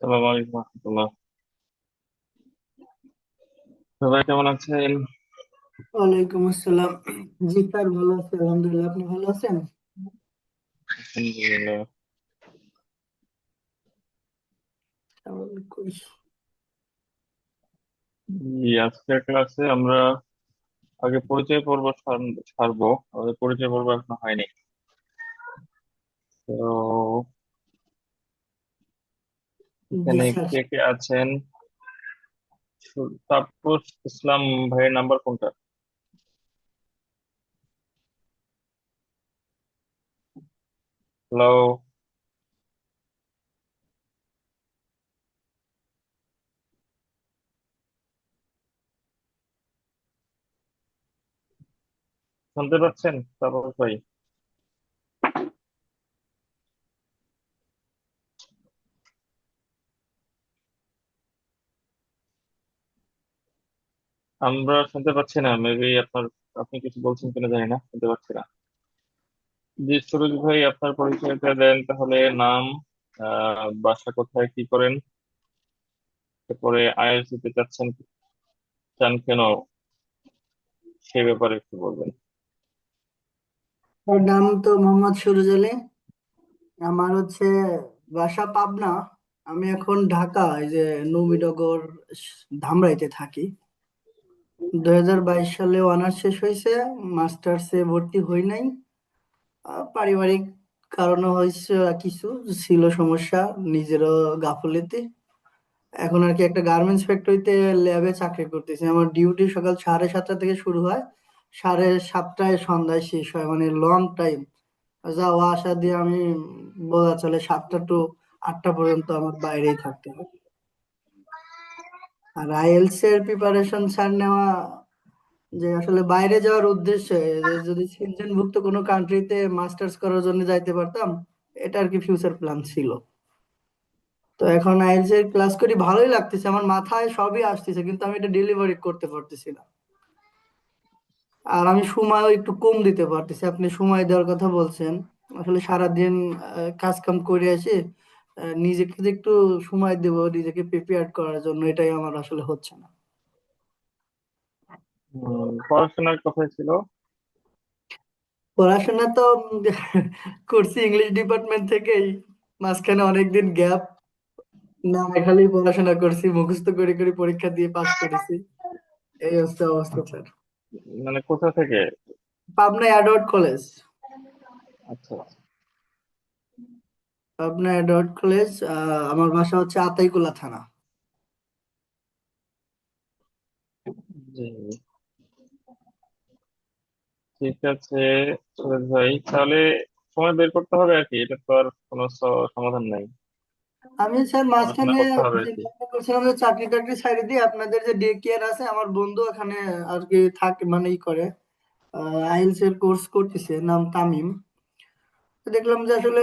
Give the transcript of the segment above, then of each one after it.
আসসালামু আলাইকুম রহমতুল্লাহ। সবাই কেমন আছেন? ওয়ালাইকুম আসসালাম। জি স্যার, ভালো আছি আলহামদুলিল্লাহ। আপনি ভালো আছেন? আলহামদুলিল্লাহ। কই? আজকের ক্লাসে আমরা আগে পরিচয় পর্ব ছাড়বো। আমাদের পরিচয় পর্ব এখনো হয়নি। তো জি এখানে স্যার। কে কে আছেন? তাপস ইসলাম ভাইয়ের নাম্বার কোনটা? হ্যালো, শুনতে পাচ্ছেন তাপস ভাই? আমরা শুনতে পাচ্ছি না, মেবি আপনি কিছু বলছেন কিনা জানি না, শুনতে পাচ্ছি না। জি সুরজ ভাই, আপনার পরিচয়টা দেন তাহলে। নাম, বাসা কোথায়, কি করেন, তারপরে আইএলটিএস দিতে চান কেন, সে ব্যাপারে একটু বলবেন। ওর নাম তো মোহাম্মদ সুরজ আলী। আমার হচ্ছে বাসা পাবনা। আমি এখন ঢাকা, এই যে নবীনগর ধামরাইতে থাকি। 2022 সালে অনার্স শেষ হয়েছে, মাস্টার্সে ভর্তি হই নাই। পারিবারিক কারণে হয়েছে, কিছু ছিল সমস্যা, নিজেরও গাফিলতি। এখন আর কি একটা গার্মেন্টস ফ্যাক্টরিতে ল্যাবে চাকরি করতেছি। আমার ডিউটি সকাল 7:30 থেকে শুরু হয়, 7:30টায় সন্ধ্যায় শেষ হয়, মানে লং টাইম। যাওয়া আসা দিয়ে আমি বলা চলে 7টা টু 8টা পর্যন্ত আমার বাইরেই থাকতে হয়। আর আইএলটিএস এর প্রিপারেশন স্যার নেওয়া, যে আসলে বাইরে যাওয়ার উদ্দেশ্যে, যে যদি সিনজেনভুক্ত কোনো কান্ট্রিতে মাস্টার্স করার জন্য যাইতে পারতাম, এটা আর কি ফিউচার প্ল্যান ছিল। তো এখন আইএলটিএস এর ক্লাস করি, ভালোই লাগতেছে, আমার মাথায় সবই আসতেছে, কিন্তু আমি এটা ডেলিভারি করতে পারতেছি না। আর আমি সময়ও একটু কম দিতে পারতেছি। আপনি সময় দেওয়ার কথা বলছেন, আসলে সারাদিন কাজ কাম করে আসি, নিজেকে যে একটু সময় দেব নিজেকে প্রিপেয়ার করার জন্য, এটাই আমার আসলে হচ্ছে না। পড়াশোনার কথা ছিল। পড়াশোনা তো করছি ইংলিশ ডিপার্টমেন্ট থেকেই, মাঝখানে অনেকদিন গ্যাপ। না, খালি পড়াশোনা করছি, মুখস্থ করে করে পরীক্ষা দিয়ে পাশ করেছি। এই হচ্ছে অবস্থা স্যার। মানে কোথা থেকে? Pabna Edward College. আচ্ছা। Pabna Edward College. আমার বাসা হচ্ছে আতাইকুলা থানা। জি, ঠিক আছে সুরেশ ভাই, তাহলে সময় বের করতে হবে আর কি, এটা তো আর কোনো সমাধান নাই। আমি স্যার পড়াশোনা মাঝখানে করতে হবে আর কি। চিন্তা করছিলাম যে চাকরি টাকরি ছাড়ি দিয়ে আপনাদের যে ডে কেয়ার আছে, আমার বন্ধু এখানে আর কি থাকে, মানে ই করে, আইএলটিএস এর কোর্স করতেছে, নাম তামিম। তো দেখলাম যে আসলে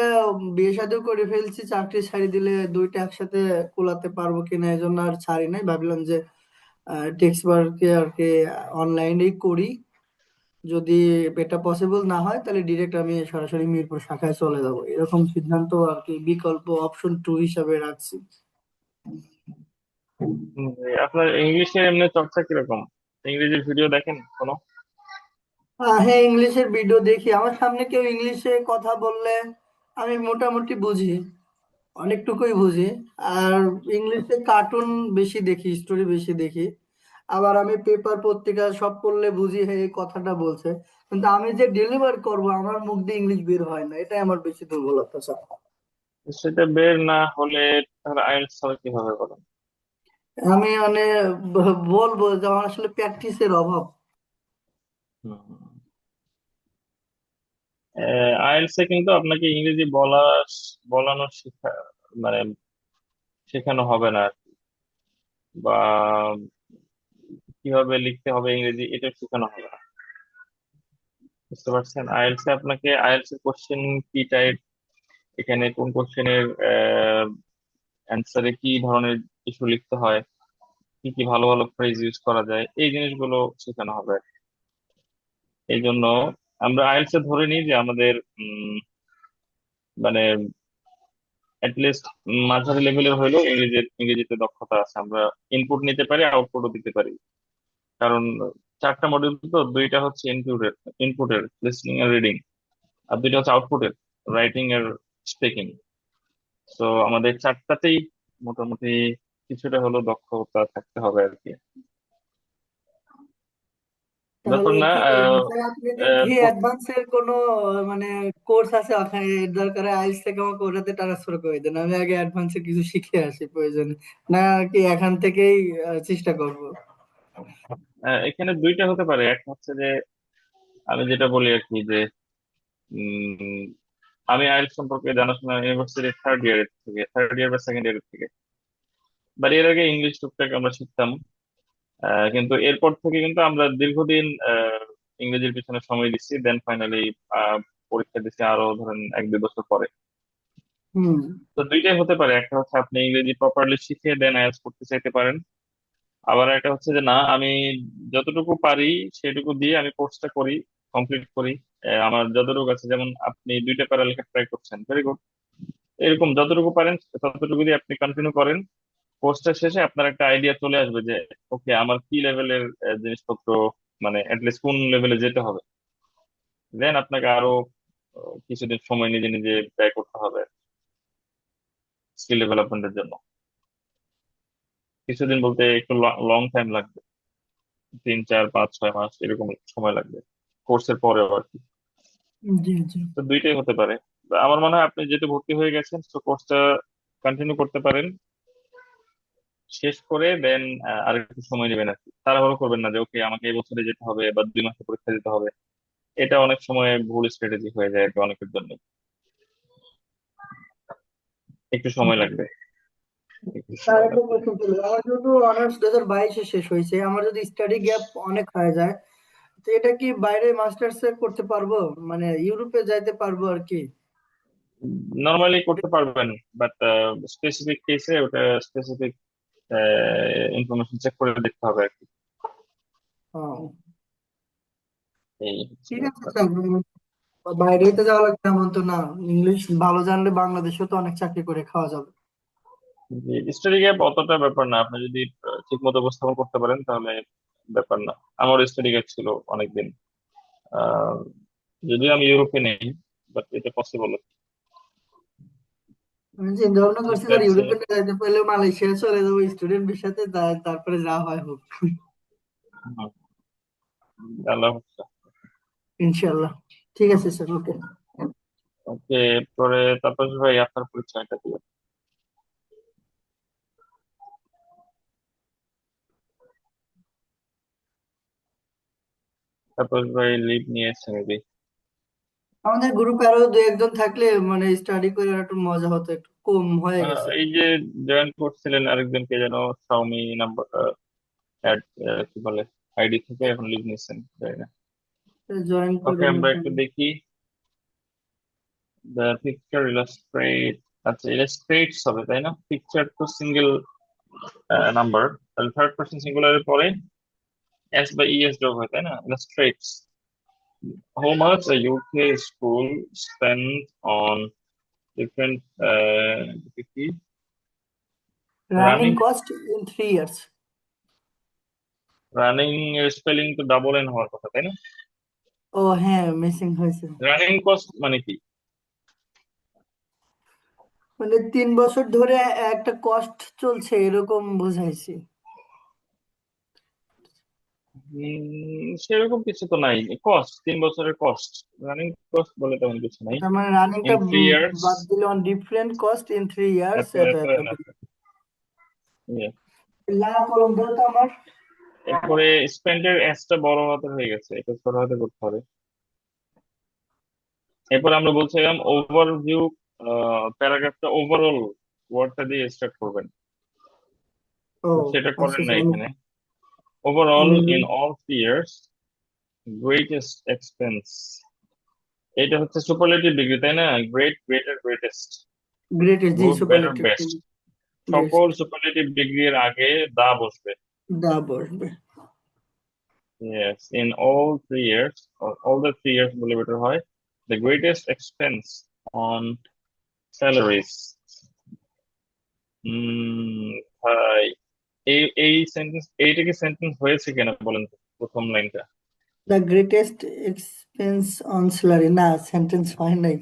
বিয়ে শাদীও করে ফেলছি, চাকরি ছাড়ি দিলে দুইটা একসাথে কুলাতে পারবো কিনা, এই জন্য আর ছাড়ি নাই। ভাবলাম যে টেক্সট ওয়ার্কে আর কি অনলাইনেই করি। যদি এটা পসিবল না হয়, তাহলে ডিরেক্ট আমি সরাসরি মিরপুর শাখায় চলে যাব, এরকম সিদ্ধান্ত আর কি বিকল্প অপশন 2 হিসাবে রাখছি। আপনার ইংলিশের এমনি চর্চা কিরকম? ইংরেজির ভিডিও দেখেন কোনো? হ্যাঁ, ইংলিশের ভিডিও দেখি। আমার সামনে কেউ ইংলিশে কথা বললে আমি মোটামুটি বুঝি, অনেকটুকুই বুঝি। আর ইংলিশে কার্টুন বেশি দেখি, স্টোরি বেশি দেখি। আবার আমি পেপার পত্রিকা সব পড়লে বুঝি হে এই কথাটা বলছে, কিন্তু আমি যে ডেলিভার করব আমার মুখ দিয়ে ইংলিশ বের হয় না, এটাই আমার বেশি দুর্বলতা স্যার। সেটা বের না হলে তাহলে আইএলটিএস হবে কিভাবে বলেন? আমি মানে বলবো যে আমার আসলে প্র্যাকটিসের অভাব। আইএলটিএস এ কিন্তু আপনাকে ইংরেজি বলানো মানে শেখানো হবে না আর কি। বা কিভাবে লিখতে হবে ইংরেজি, এটা শেখানো হবে না। বুঝতে পারছেন? আইএলটিএস এ আপনাকে আইএলটিএস এর কোশ্চেন কি টাইপ, এখানে কোন কোশ্চেনের অ্যান্সারে কি ধরনের কিছু লিখতে হয়, কি কি ভালো ভালো ফ্রেজ ইউজ করা যায়, এই জিনিসগুলো শেখানো হবে। এই জন্য আমরা আইএলটিএস এ ধরে নিই যে আমাদের মানে লিস্ট মাঝারি লেভেলের হলেও ইংরেজিতে দক্ষতা আছে, আমরা ইনপুট নিতে পারি, আউটপুটও দিতে পারি। কারণ চারটা মডিউল তো, দুইটা হচ্ছে ইনপুটের ইনপুটের লিসনিং আর রিডিং, আর দুইটা হচ্ছে আউটপুটের রাইটিং আর স্পিকিং। তো আমাদের চারটাতেই মোটামুটি কিছুটা হলেও দক্ষতা থাকতে হবে আর কি। তাহলে ব্যাপার না। কি স্যার আপনাদের কি অ্যাডভান্সের কোনো মানে কোর্স আছে ওখানে? এর দরকারে আইএলটিএস থেকে আমাকে ওটাতে ট্রান্সফার করে দেন, আমি আগে অ্যাডভান্সে কিছু শিখে আসি প্রয়োজনে, না কি এখান থেকেই চেষ্টা করব? এখানে দুইটা হতে পারে। এক হচ্ছে যে আমি যেটা বলি আর কি, যে উম, আমি আইএলটিএস সম্পর্কে জানাশোনা ইউনিভার্সিটির থার্ড ইয়ার বা সেকেন্ড ইয়ার থেকে, বাট এর আগে ইংলিশ টুকটাক আমরা শিখতাম। কিন্তু এরপর থেকে কিন্তু আমরা দীর্ঘদিন ইংরেজির পিছনে সময় দিচ্ছি, দেন ফাইনালি পরীক্ষা দিচ্ছি আরো ধরেন 1-2 বছর পরে। হুম। তো দুইটাই হতে পারে, একটা হচ্ছে আপনি ইংরেজি প্রপারলি শিখে দেন আইএলটিএস করতে চাইতে পারেন, আবার একটা হচ্ছে যে না, আমি যতটুকু পারি সেটুকু দিয়ে আমি কোর্সটা করি, কমপ্লিট করি। আমার যতটুকু আছে, যেমন আপনি 2টা পড়ালেখা ট্রাই করছেন, ভেরি গুড। এরকম যতটুকু পারেন ততটুকু দিয়ে আপনি কন্টিনিউ করেন। কোর্সটা শেষে আপনার একটা আইডিয়া চলে আসবে যে ওকে, আমার কি লেভেলের জিনিসপত্র, মানে অ্যাটলিস্ট কোন লেভেলে যেতে হবে। দেন আপনাকে আরো কিছুদিন সময় নিজে নিজে ব্যয় করতে হবে স্কিল ডেভেলপমেন্টের জন্য। কিছুদিন বলতে একটু লং টাইম লাগবে, 3, 4, 5, 6 মাস এরকম সময় লাগবে কোর্সের পরেও আর কি। জি জি। তো দুইটাই হতে পারে। আমার মনে হয় আপনি যেহেতু ভর্তি হয়ে গেছেন, তো কোর্সটা কন্টিনিউ করতে পারেন, শেষ করে দেন আর একটু সময় নেবেন আর কি। তাড়াহুড়ো করবেন না যে ওকে আমাকে এই বছরে যেতে হবে বা 2 মাসে পরীক্ষা দিতে হবে। এটা অনেক সময় ভুল স্ট্র্যাটেজি হয়ে যায় আর কি অনেকের জন্য। একটু সময় লাগবে, একটু স্যার সময় একটা লাগবে। প্রশ্ন ছিল, আমার যেহেতু অনার্স 2022-এ শেষ হয়েছে, আমার যদি স্টাডি গ্যাপ অনেক হয়ে যায়, তো এটা কি বাইরে মাস্টার্স এ করতে পারবো, মানে ইউরোপে যাইতে পারবো আর কি? নর্মালি করতে পারবেন, বাট স্পেসিফিক কেসে ওটা স্পেসিফিক ইনফরমেশন চেক করে দেখতে হবে আর কি। ও, এই হচ্ছে ঠিক আছে ব্যাপার। স্যার। বাইরে তো যাওয়া লাগবে এমন তো না, ইংলিশ ভালো জানলে বাংলাদেশেও তো অনেক চাকরি করে খাওয়া যাবে। স্টাডি গ্যাপ অতটা ব্যাপার না, আপনি যদি ঠিক মতো উপস্থাপন করতে পারেন তাহলে ব্যাপার না। আমার স্টাডি গ্যাপ ছিল অনেকদিন, আহ, যদিও আমি ইউরোপে নেই, বাট এটা পসিবল। আমি চিন্তা ভাবনা করছি ইউরোপে স্যার, আছে। ইউরোপে না যাইতে পারলে মালয়েশিয়া চলে যাবো স্টুডেন্ট ভিসাতে, তারপরে যা হয় হোক। হুম, আল্লাহ হাফেজ। ইনশাল্লাহ। ঠিক আছে স্যার, ওকে। ওকে, পরে তাপস ভাই আপনার পরিচয়টা দিবেন। তাপস ভাই লিভ নিয়েছে মেবি। আমাদের গ্রুপে আরো দু একজন থাকলে মানে স্টাডি করে আর একটু মজা হতো, একটু কম হয়ে গেছে। এই যে জয়েন করছিলেন আরেকজনকে যেন, শাওমি নাম্বার অ্যাড, কি বলে, আইডি থেকে এখন লিভ নিচ্ছেন, তাই না? জয়েন ওকে, করেন আমরা ওখানে। একটু দেখি। দ্য পিকচার ইলাস্ট্রেট, আচ্ছা ইলাস্ট্রেটস হবে তাই না? পিকচার তো সিঙ্গেল নাম্বার, তাহলে থার্ড পার্সন সিঙ্গুলারের পরে এস বা ইএস যোগ হয় তাই না? Illustrates. How much a UK school spends on different running running cost in 3 years. Running এর স্পেলিং তো ডাবল এন হওয়ার কথা তাই না? ও হ্যাঁ, মিসিং হয়েছে। রানিং কস্ট মানে কি? মানে 3 বছর ধরে একটা কস্ট চলছে এরকম বুঝাইছি। সেরকম কিছু তো নাই। কস্ট, 3 বছরের কস্ট, রানিং কস্ট বলে তেমন কিছু নাই। তার মানে রানিংটা ইন 3 ইয়ার্স, বাদ দিলে on different cost in 3 years এত এত এত এত। এত ইয়ে। লাভ কলম দাও তো আমার। এরপরে স্পেন্ডের এসটা বড় হাতের হয়ে গেছে, এটা ছোট হাতে করতে হবে। এরপর আমরা বলছিলাম ওভারভিউ, প্যারাগ্রাফটা ওভারঅল ওয়ার্ডটা দিয়ে স্টার্ট করবেন, ও তো সেটা আচ্ছা করেন না আচ্ছা, এখানে। ওভারঅল আমি in all 3 years, greatest expense, এটা হচ্ছে সুপারলেটিভ ডিগ্রি তাই না? গ্রেট, গ্রেটার, গ্রেটেস্ট, গ্রেটেস্ট, জি গুড, বেটার, সুপারলেটিভ। বেস্ট, সকল বেস্ট। সুপারলেটিভ ডিগ্রির আগে দা বসবে। দা বসবে। Yes, in all 3 years, all the 3 years বলে বেটার হয়, the greatest expense on salaries, um ভাই, এই এই সেন্টেন্স, এইটা কি সেন্টেন্স হয়েছে কিনা বলেন তো, প্রথম লাইনটা। The greatest expense on salary, না সেন্টেন্স হয় নাই।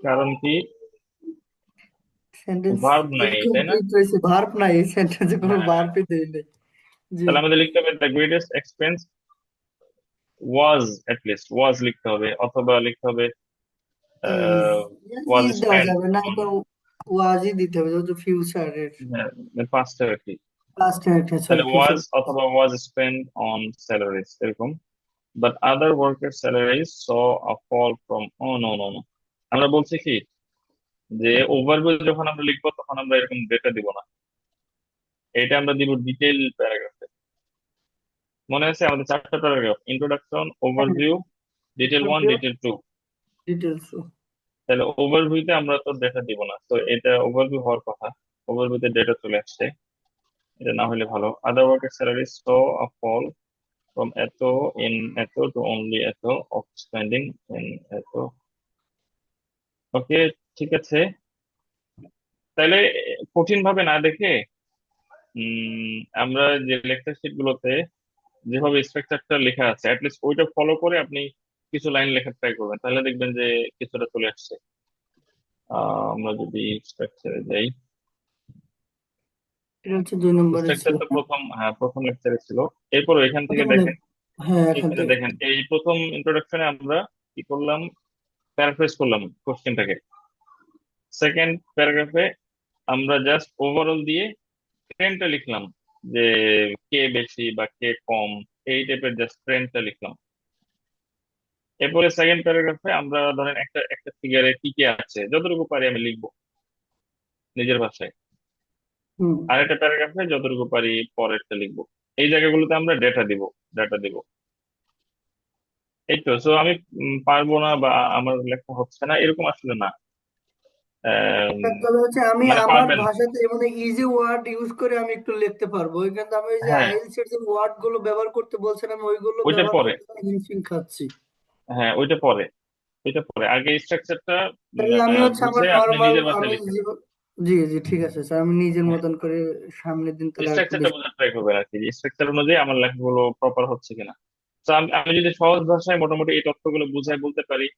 কারণ কি? সেন্টেন্স ভার্ব নাই, তাই না? ইনকমপ্লিট রয়েছে, ভার্ব নাই, এই সেন্টেন্সে কোনো হ্যাঁ, হ্যাঁ। ভার্বই দেই নাই। জি। তাহলে আমাদের লিখতে হবে the greatest expense was, least was লিখতে হবে, অথবা লিখতে হবে ইজ, ওয়াজ ইজ দেওয়া স্পেন্ট যাবে না, অন, এটা ওয়াজই দিতে হবে যেহেতু ফিউচারের পাঁচটা আর কি। পাস্ট টেন্স, সরি তাহলে ফিউচার। ওয়াজ অথবা ওয়াজ স্পেন্ট অন স্যালারিজ এরকম। But other worker salaries saw a fall from, oh no no no, আমরা বলছি কি যে ওভারভিউ যখন আমরা লিখবো তখন আমরা এরকম ডেটা দিব না, এটা আমরা দিব ডিটেইল প্যারাগ্রাফে। মনে আছে আমাদের চারটা paragraph: introduction, overview, detail one, detail two. Details. তাহলে ওভারভিউতে আমরা তো ডেটা দিব না, তো এটা ওভারভিউ হওয়ার কথা, ওভারভিউতে ডেটা চলে আসছে, এটা না হলে ভালো। আদার ওয়ার্কের salary so a fall from এত ইন এত টু অনলি এত অফ স্পেন্ডিং ইন এত। ওকে, ঠিক আছে। তাহলে কঠিন ভাবে না দেখে আমরা যে লেকচার শিট গুলোতে যেভাবে স্ট্রাকচারটা লেখা আছে অ্যাটলিস্ট ওইটা ফলো করে আপনি কিছু লাইন লেখার ট্রাই করবেন, তাহলে দেখবেন যে কিছুটা চলে আসছে। আমরা যদি স্ট্রাকচারে যাই, এটা হচ্ছে 2 নম্বরে ছিল স্ট্রাকচারটা না? প্রথম, হ্যাঁ প্রথম লেকচারে ছিল। এরপর এখান থেকে ওটা মানে, দেখেন, হ্যাঁ এখান এখানে থেকে। দেখেন এই প্রথম ইন্ট্রোডাকশনে আমরা কি করলাম, প্যারাফ্রেজ করলাম কোশ্চেনটাকে। সেকেন্ড প্যারাগ্রাফে আমরা জাস্ট ওভারঅল দিয়ে ট্রেন্ডটা লিখলাম, যে কে বেশি বা কে কম, এই টাইপের জাস্ট ট্রেন্ডটা লিখলাম। এরপরে সেকেন্ড প্যারাগ্রাফে আমরা ধরেন একটা একটা ফিগারে কি কি আছে যতটুকু পারি আমি লিখবো নিজের ভাষায়। হুম। আর একটা প্যারাগ্রাফে যতটুকু পারি পরেরটা লিখবো। এই জায়গাগুলোতে আমরা ডেটা দিব, ডাটা দিব। এই তো, সো আমি পারবো না বা আমার লেখা হচ্ছে না এরকম আসলে না। আম, তবে হচ্ছে আমি মানে আমার পারবেন। ভাষাতে মানে ইজি ওয়ার্ড ইউজ করে আমি একটু লিখতে পারবো, কিন্তু আমি ওই যে হ্যাঁ, আইএলটিএস এর যে ওয়ার্ড গুলো ব্যবহার করতে বলছেন আমি ওইগুলো ওইটা ব্যবহার পরে। করতে হিমশিম খাচ্ছি। হ্যাঁ, ওইটা পরে, ওইটা পরে, আগে স্ট্রাকচারটা তাহলে আমি হচ্ছে আমার বুঝে আপনি নর্মাল, নিজের ভাষায় আমি লিখেন। জি জি ঠিক আছে স্যার, আমি নিজের হ্যাঁ, মতন করে সামনের দিন তাহলে আর একটু স্ট্রাকচারটা বেশি। বোঝার ট্রাই করবেন আর কি, স্ট্রাকচার অনুযায়ী আমার লেখাগুলো প্রপার হচ্ছে কিনা। তো আমি যদি সহজ ভাষায় মোটামুটি এই তথ্যগুলো বুঝাই বলতে পারি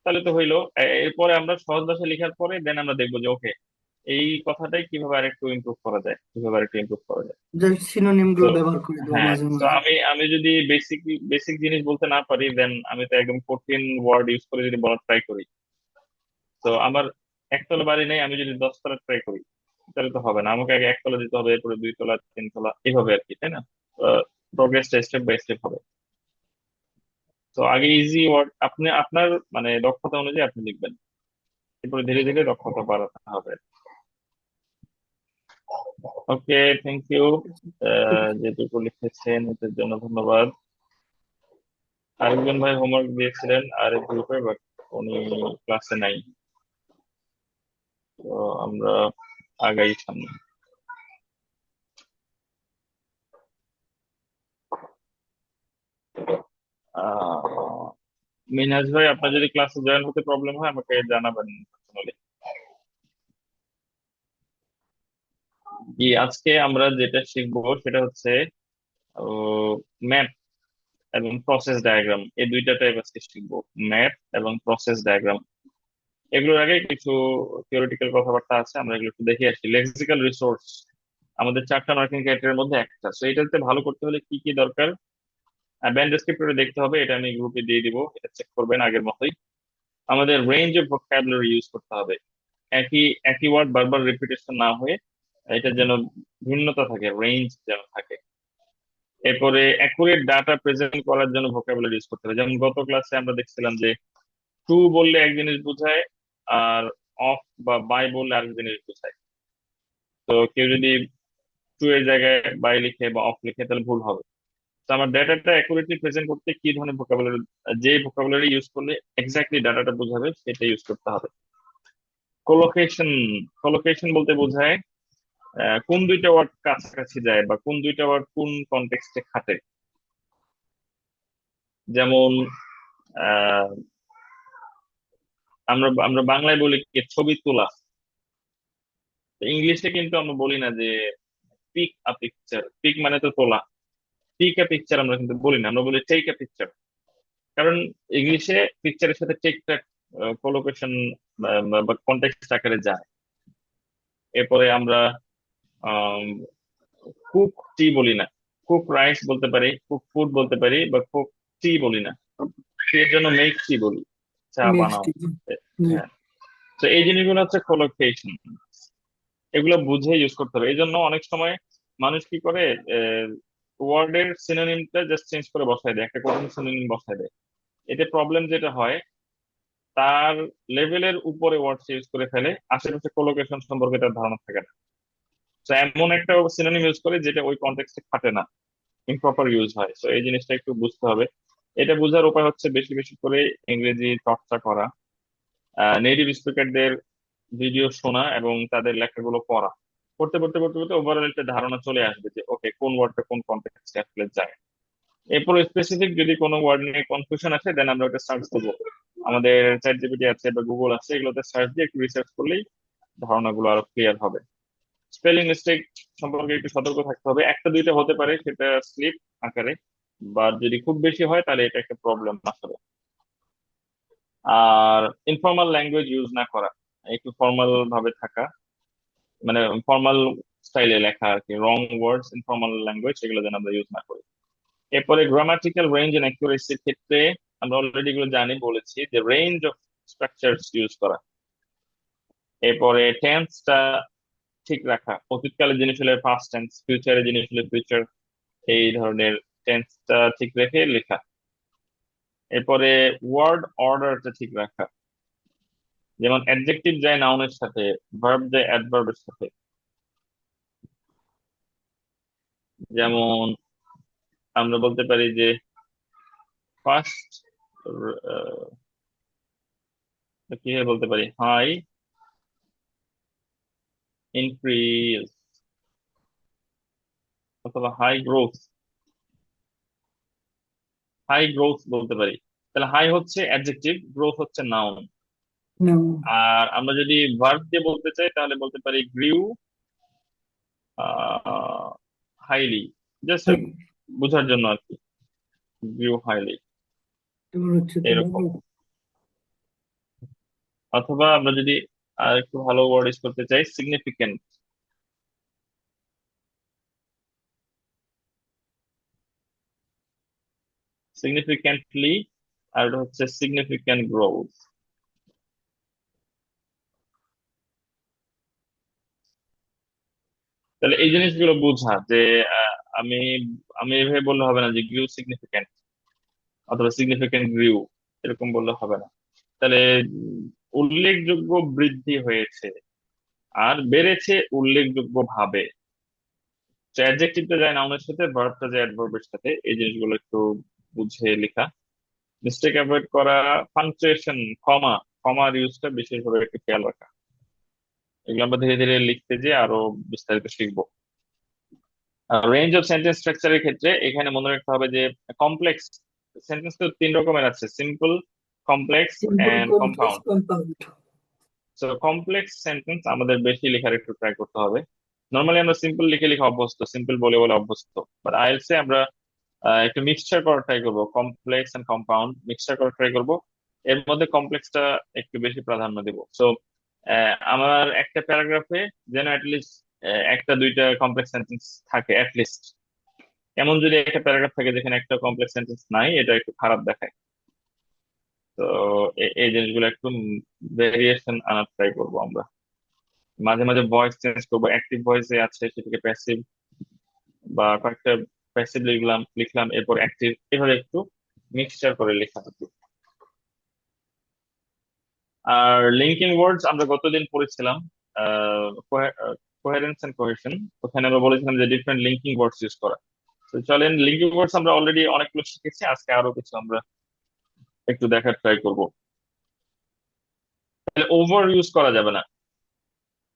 তাহলে তো হইলো। এরপরে আমরা সহজ ভাষায় লেখার পরে দেন আমরা দেখবো যে ওকে, এই কথাটাই কিভাবে আরেকটু ইমপ্রুভ করা যায়, কিভাবে আরেকটু ইমপ্রুভ করা যায়। জাস্ট সিনোনিম তো গুলো ব্যবহার করে দেবো হ্যাঁ, মাঝে তো মাঝে। আমি যদি বেসিক বেসিক জিনিস বলতে না পারি দেন আমি তো একদম কঠিন ওয়ার্ড ইউজ করে যদি বলার ট্রাই করি, তো আমার একতলা বাড়ি নেই, আমি যদি 10 তলা ট্রাই করি তাহলে তো হবে না, আমাকে আগে একতলা দিতে হবে, এরপরে 2 তলা, 3 তলা, এইভাবে আর কি, তাই না? প্রোগ্রেসটা স্টেপ বাই স্টেপ হবে। তো আগে ইজি ওয়ার্ড আপনি আপনার মানে দক্ষতা অনুযায়ী আপনি লিখবেন, এরপরে ধীরে ধীরে দক্ষতা বাড়াতে হবে। ওকে, থ্যাংক ইউ। ঠিক আছে। যেটুকু লিখেছেন এটার জন্য ধন্যবাদ। আরেকজন ভাই হোমওয়ার্ক দিয়েছিলেন আরেক গ্রুপে, বাট উনি ক্লাসে নাই, তো আমরা আগাই সামনে। আহ মিনহাজ ভাই, আপনার যদি ক্লাসে জয়েন হতে প্রবলেম হয় আমাকে জানাবেন পার্সোনালি। কি আজকে আমরা যেটা শিখবো সেটা হচ্ছে ম্যাপ এবং প্রসেস ডায়াগ্রাম, এই দুইটা টাইপ আজকে শিখবো, ম্যাপ এবং প্রসেস ডায়াগ্রাম। এগুলোর আগে কিছু থিওরিটিক্যাল কথাবার্তা আছে, আমরা এগুলো একটু দেখে আসি। লেক্সিক্যাল রিসোর্স আমাদের চারটা মার্কিং ক্রাইটেরিয়ার মধ্যে একটা, তো এটাতে ভালো করতে হলে কি কি দরকার ব্যান্ড ডেসক্রিপ্টরে দেখতে হবে, এটা আমি গ্রুপে দিয়ে দিব, এটা চেক করবেন আগের মতোই। আমাদের রেঞ্জ অফ ভোকাবুলারি ইউজ করতে হবে, একই একই ওয়ার্ড বারবার রিপিটেশন না হয়ে এটা যেন ভিন্নতা থাকে, রেঞ্জ যেন থাকে। এরপরে অ্যাকুরেট ডাটা প্রেজেন্ট করার জন্য ভোকাবুলারি ইউজ করতে হবে, যেমন গত ক্লাসে আমরা দেখছিলাম যে টু বললে এক জিনিস বোঝায়, আর অফ বা বাই বললে আরেক জিনিস বোঝায়। তো কেউ যদি টু এর জায়গায় বাই লিখে বা অফ লিখে তাহলে ভুল হবে। তো আমার ডাটাটা অ্যাকুরেটলি প্রেজেন্ট করতে কি ধরনের ভোকাবুলারি, যে ভোকাবুলারি ইউজ করলে এক্স্যাক্টলি ডাটাটা বোঝাবে সেটা ইউজ করতে হবে। কোলোকেশন, কোলোকেশন বলতে বোঝায় কোন দুইটা ওয়ার্ড কাছাকাছি যায় বা কোন দুইটা ওয়ার্ড কোন কনটেক্সটে খাটে। যেমন আহ, আমরা আমরা বাংলায় বলি কি ছবি তোলা, ইংলিশে কিন্তু আমরা বলি না যে পিক আ পিকচার, পিক মানে তো তোলা, পিক আ পিকচার আমরা কিন্তু বলি না, আমরা বলি টেক আ পিকচার। কারণ ইংলিশে পিকচারের সাথে টেকটা কোলোকেশন বা কন্টেক্সট আকারে যায়। এরপরে আমরা কুক টি বলি না, কুক রাইস বলতে পারি, কুক ফুড বলতে পারি, বা কুক টি বলি না। টি এর জন্য মেক টি বলি, চা বানাও। মিষ্টি। জি। হ্যাঁ। তো এই জিনিসগুলো হচ্ছে কোলোকেশন, এগুলো বুঝে ইউজ করতে হবে। এই জন্য অনেক সময় মানুষ কি করে, ওয়ার্ডের সিনোনিমটা জাস্ট চেঞ্জ করে বসায় দেয়, একটা কঠিন সিনোনিম বসায় দেয়। এতে প্রবলেম যেটা হয়, তার লেভেলের উপরে ওয়ার্ড ইউজ করে ফেলে, আশেপাশে কোলোকেশন সম্পর্কে তার ধারণা থাকে না। তো এমন একটা সিনোনিম ইউজ করে যেটা ওই কন্টেক্সটে খাটে না, ইমপ্রপার ইউজ হয়। তো এই জিনিসটা একটু বুঝতে হবে। এটা বোঝার উপায় হচ্ছে বেশি বেশি করে ইংরেজি চর্চা করা, নেটিভ স্পিকারদের ভিডিও শোনা এবং তাদের লেখাগুলো পড়া। পড়তে পড়তে পড়তে পড়তে ওভারঅল একটা ধারণা চলে আসবে যে ওকে, কোন ওয়ার্ডটা কোন কন্টেক্সটে আসলে যায়। এরপর স্পেসিফিক যদি কোনো ওয়ার্ড নিয়ে কনফিউশন আছে, দেন আমরা ওটা সার্চ করবো। আমাদের চ্যাট জিপিটি আছে বা গুগল আছে, এগুলোতে সার্চ দিয়ে একটু রিসার্চ করলেই ধারণাগুলো আরো ক্লিয়ার হবে। স্পেলিং মিস্টেক সম্পর্কে একটু সতর্ক থাকতে হবে, একটা দুইটা হতে পারে, সেটা স্লিপ আকারে, বা যদি খুব বেশি হয় তাহলে এটা একটা প্রবলেম আসলে। আর ইনফর্মাল ল্যাঙ্গুয়েজ ইউজ না করা, একটু ফর্মাল ভাবে থাকা, মানে ফর্মাল স্টাইলে লেখা আর কি, রং ওয়ার্ডস ইনফর্মাল ল্যাঙ্গুয়েজ এগুলো যেন আমরা ইউজ না করি। এরপরে গ্রামাটিক্যাল রেঞ্জ এন্ড অ্যাকুরেসির ক্ষেত্রে আমরা অলরেডি এগুলো জানি, বলেছি যে রেঞ্জ অফ স্ট্রাকচারস ইউজ করা। এরপরে টেন্সটা ঠিক রাখা, অতীতকালের জিনিস হলে পাস্ট টেন্স, ফিউচারের জিনিস হলে ফিউচার, এই ধরনের টেন্সটা ঠিক রেখে লেখা। এরপরে ওয়ার্ড অর্ডারটা ঠিক রাখা, যেমন অ্যাডজেক্টিভ যায় নাউনের সাথে, ভার্ব যায় অ্যাডভার্বের সাথে। যেমন আমরা বলতে পারি যে ফার্স্ট, কিভাবে বলতে পারি, হাই ইনক্রিজ, অথবা হাই গ্রোথ। হাই গ্রোথ বলতে পারি। তাহলে হাই হচ্ছে অ্যাডজেক্টিভ, গ্রোথ হচ্ছে নাউন। আর আমরা যদি ভার্ব দিয়ে বলতে চাই তাহলে বলতে পারি গ্রিউ হাইলি, জাস্ট বোঝার জন্য আর কি, গ্রিউ হাইলি, এবার হচ্ছে এরকম। অথবা আমরা যদি আর একটু ভালো ওয়ার্ড ইউজ করতে চাই, সিগনিফিকেন্ট, সিগনিফিকেন্টলি, আর এটা হচ্ছে সিগনিফিকেন্ট গ্রোথ। তাহলে এই জিনিসগুলো বোঝা যে আমি আমি এভাবে বললে হবে না যে গ্রিউ সিগনিফিকেন্ট, অথবা সিগনিফিকেন্ট গ্রিউ, এরকম বললে হবে না। তাহলে উল্লেখযোগ্য বৃদ্ধি হয়েছে, আর বেড়েছে উল্লেখযোগ্য ভাবে। অ্যাডজেক্টিভটা যায় নাউনের সাথে, ভার্বটা যায় অ্যাডভার্বের সাথে, এই জিনিসগুলো একটু বুঝে লেখা। মিস্টেক অ্যাভয়েড করা, পাংচুয়েশন, কমা, কমার ইউজটা বিশেষভাবে একটু খেয়াল রাখা। এগুলো আমরা ধীরে ধীরে লিখতে যে আরো বিস্তারিত শিখবো। রেঞ্জ অফ সেন্টেন্স স্ট্রাকচারের ক্ষেত্রে এখানে মনে রাখতে হবে যে কমপ্লেক্স সেন্টেন্স তো তিন রকমের আছে, simple, complex simple, and complex, compound. Compound. So complex sentence আমাদের বেশি লেখার একটু ট্রাই করতে হবে। নর্মালি আমরা সিম্পল লিখে লিখে অভ্যস্ত, সিম্পল বলে বলে অভ্যস্ত, বাট আইএলটিএস এ আমরা একটু মিক্সচার করার ট্রাই করবো, কমপ্লেক্স এন্ড কম্পাউন্ড মিক্সচার করার ট্রাই করবো। এর মধ্যে কমপ্লেক্সটা একটু বেশি প্রাধান্য দেব। সো আমার একটা প্যারাগ্রাফে যেন অ্যাটলিস্ট একটা দুইটা কমপ্লেক্স সেন্টেন্স থাকে অ্যাটলিস্ট। এমন যদি একটা প্যারাগ্রাফ থাকে যেখানে একটা কমপ্লেক্স সেন্টেন্স নাই, এটা একটু খারাপ দেখায়। তো এই জিনিসগুলো একটু ভেরিয়েশন আনার ট্রাই করবো আমরা। মাঝে মাঝে ভয়েস চেঞ্জ করবো, অ্যাক্টিভ ভয়েসে আছে সেটাকে প্যাসিভ, বা কয়েকটা প্যাসিভ লিখলাম লিখলাম এরপর অ্যাক্টিভ, এভাবে একটু মিক্সচার করে লেখা হতো। আর লিঙ্কিং ওয়ার্ডস আমরা গতদিন পড়েছিলাম, কোহেরেন্স এন্ড কোহেশন। ওখানে আমরা বলেছিলাম যে ডিফারেন্ট লিঙ্কিং ওয়ার্ডস ইউজ করা। তো চলেন, লিঙ্কিং ওয়ার্ডস আমরা অলরেডি অনেকগুলো শিখেছি, আজকে আরো কিছু আমরা একটু দেখার ট্রাই করবো। তাহলে ওভার ইউজ করা যাবে না,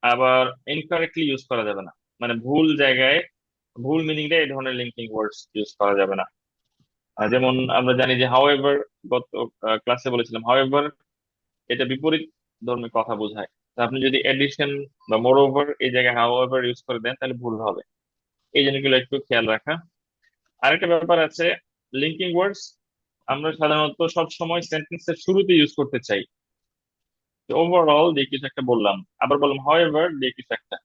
আবার ইনকারেক্টলি ইউজ করা যাবে না, মানে ভুল জায়গায় ভুল মিনিং দেয় এই ধরনের লিঙ্কিং ওয়ার্ডস ইউজ করা যাবে না। যেমন আমরা জানি যে হাউএভার, গত ক্লাসে বলেছিলাম হাউএভার এটা বিপরীত ধর্মী কথা বোঝায়। আপনি যদি এডিশন বা মোর ওভার এই জায়গায় হাউ এভার ইউজ করে দেন তাহলে ভুল হবে। এই জিনিসগুলো একটু খেয়াল রাখা। আরেকটা ব্যাপার আছে, লিঙ্কিং ওয়ার্ডস আমরা সাধারণত সব সময় সেন্টেন্সের শুরুতে ইউজ করতে চাই। ওভারঅল দিয়ে কিছু একটা বললাম, আবার বললাম হাউএভার দিয়ে কিছু একটা,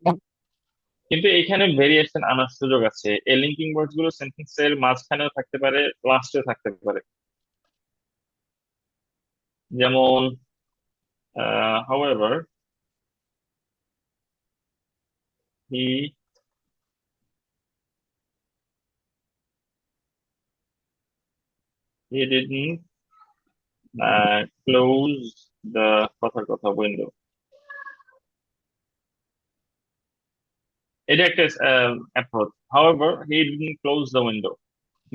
কিন্তু এখানে ভেরিয়েশন আনার সুযোগ আছে। এই লিঙ্কিং ওয়ার্ডস গুলো সেন্টেন্সের মাঝখানেও থাকতে পারে, লাস্টেও থাকতে পারে। যেমন however he he didn't close the কথার কথা উইন্ডো, এটা একটা approach. However he didn't close the window,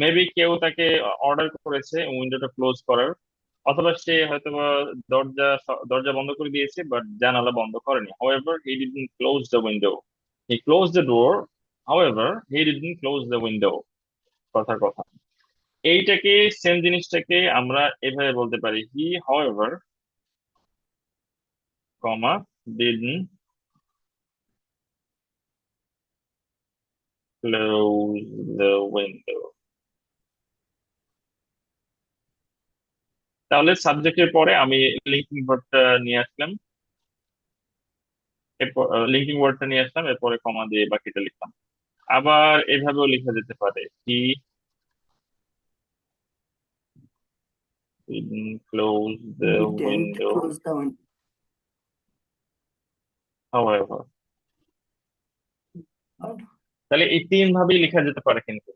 maybe কেউ তাকে অর্ডার করেছে উইন্ডোটা ক্লোজ করার, অথবা সে হয়তো বা দরজা বন্ধ করে দিয়েছে বাট জানালা বন্ধ করেনি। However he didn't close the window, he close the door, however he didn't close the window, কথার কথা। এইটাকে, সেম জিনিসটাকে আমরা এভাবে বলতে পারি, he however comma didn't close the window. তাহলে সাবজেক্টের পরে আমি লিঙ্কিং ভার্বটা নিয়ে আসলাম, এরপর লিঙ্কিং ওয়ার্ডটা নিয়ে আসলাম, এরপরে কমা দিয়ে বাকিটা লিখলাম। আবার এভাবেও লেখা যেতে পারে, he close the Didn't window close the window. However. Right? তাহলে এই তিন ভাবেই লেখা যেতে পারে, কিন্তু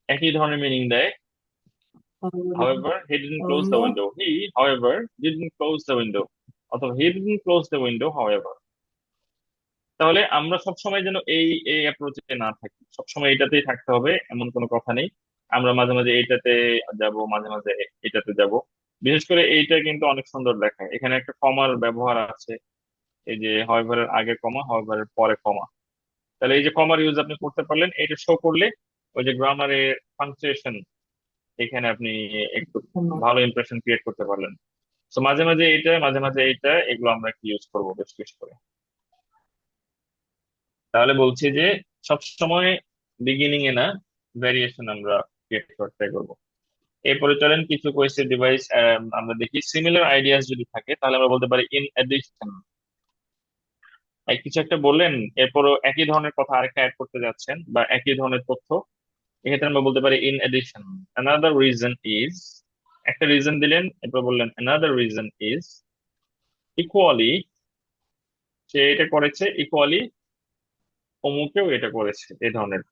একই ধরনের মিনিং দেয়। However he didn't close the Window. Window, he however didn't close the window, অথবা he didn't close the window however. তাহলে আমরা সবসময় যেন এই এই অ্যাপ্রোচে না থাকি, সবসময় এটাতেই থাকতে হবে এমন কোনো কথা নেই। আমরা মাঝে মাঝে এইটাতে যাব, মাঝে মাঝে এটাতে যাব। বিশেষ করে এইটা কিন্তু অনেক সুন্দর দেখায়, এখানে একটা কমার ব্যবহার আছে। এই যে হাউএভারের আগে কমা, হাউএভারের পরে কমা। তাহলে এই যে কমার ইউজ আপনি করতে পারলেন, এটা শো করলে ওই যে গ্রামারে পাংচুয়েশন, এখানে আপনি একটু ভালো ইমপ্রেশন ক্রিয়েট করতে পারলেন। তো মাঝে মাঝে এইটা, মাঝে মাঝে এইটা, এগুলো আমরা একটু ইউজ করবো বেশ বেশি করে। তাহলে বলছি যে সবসময় বিগিনিং এ না, ভ্যারিয়েশন আমরা ক্রিয়েট করতে করবো। এরপরে চলেন কিছু কোয়েশ্চেন ডিভাইস আমরা দেখি। সিমিলার আইডিয়াস যদি থাকে তাহলে আমরা বলতে পারি ইন এডিশন। কিছু একটা বললেন, এরপরও একই ধরনের কথা আরেকটা অ্যাড করতে যাচ্ছেন বা একই ধরনের তথ্য, এক্ষেত্রে আমরা বলতে পারি in addition. Another reason is, একটা রিজন দিলেন, এরপর বললেন অ্যানাদার রিজন ইজ ইকুয়ালি, সে এটা করেছে, ইকুয়ালি অমুকেও এটা করেছে, এই ধরনের।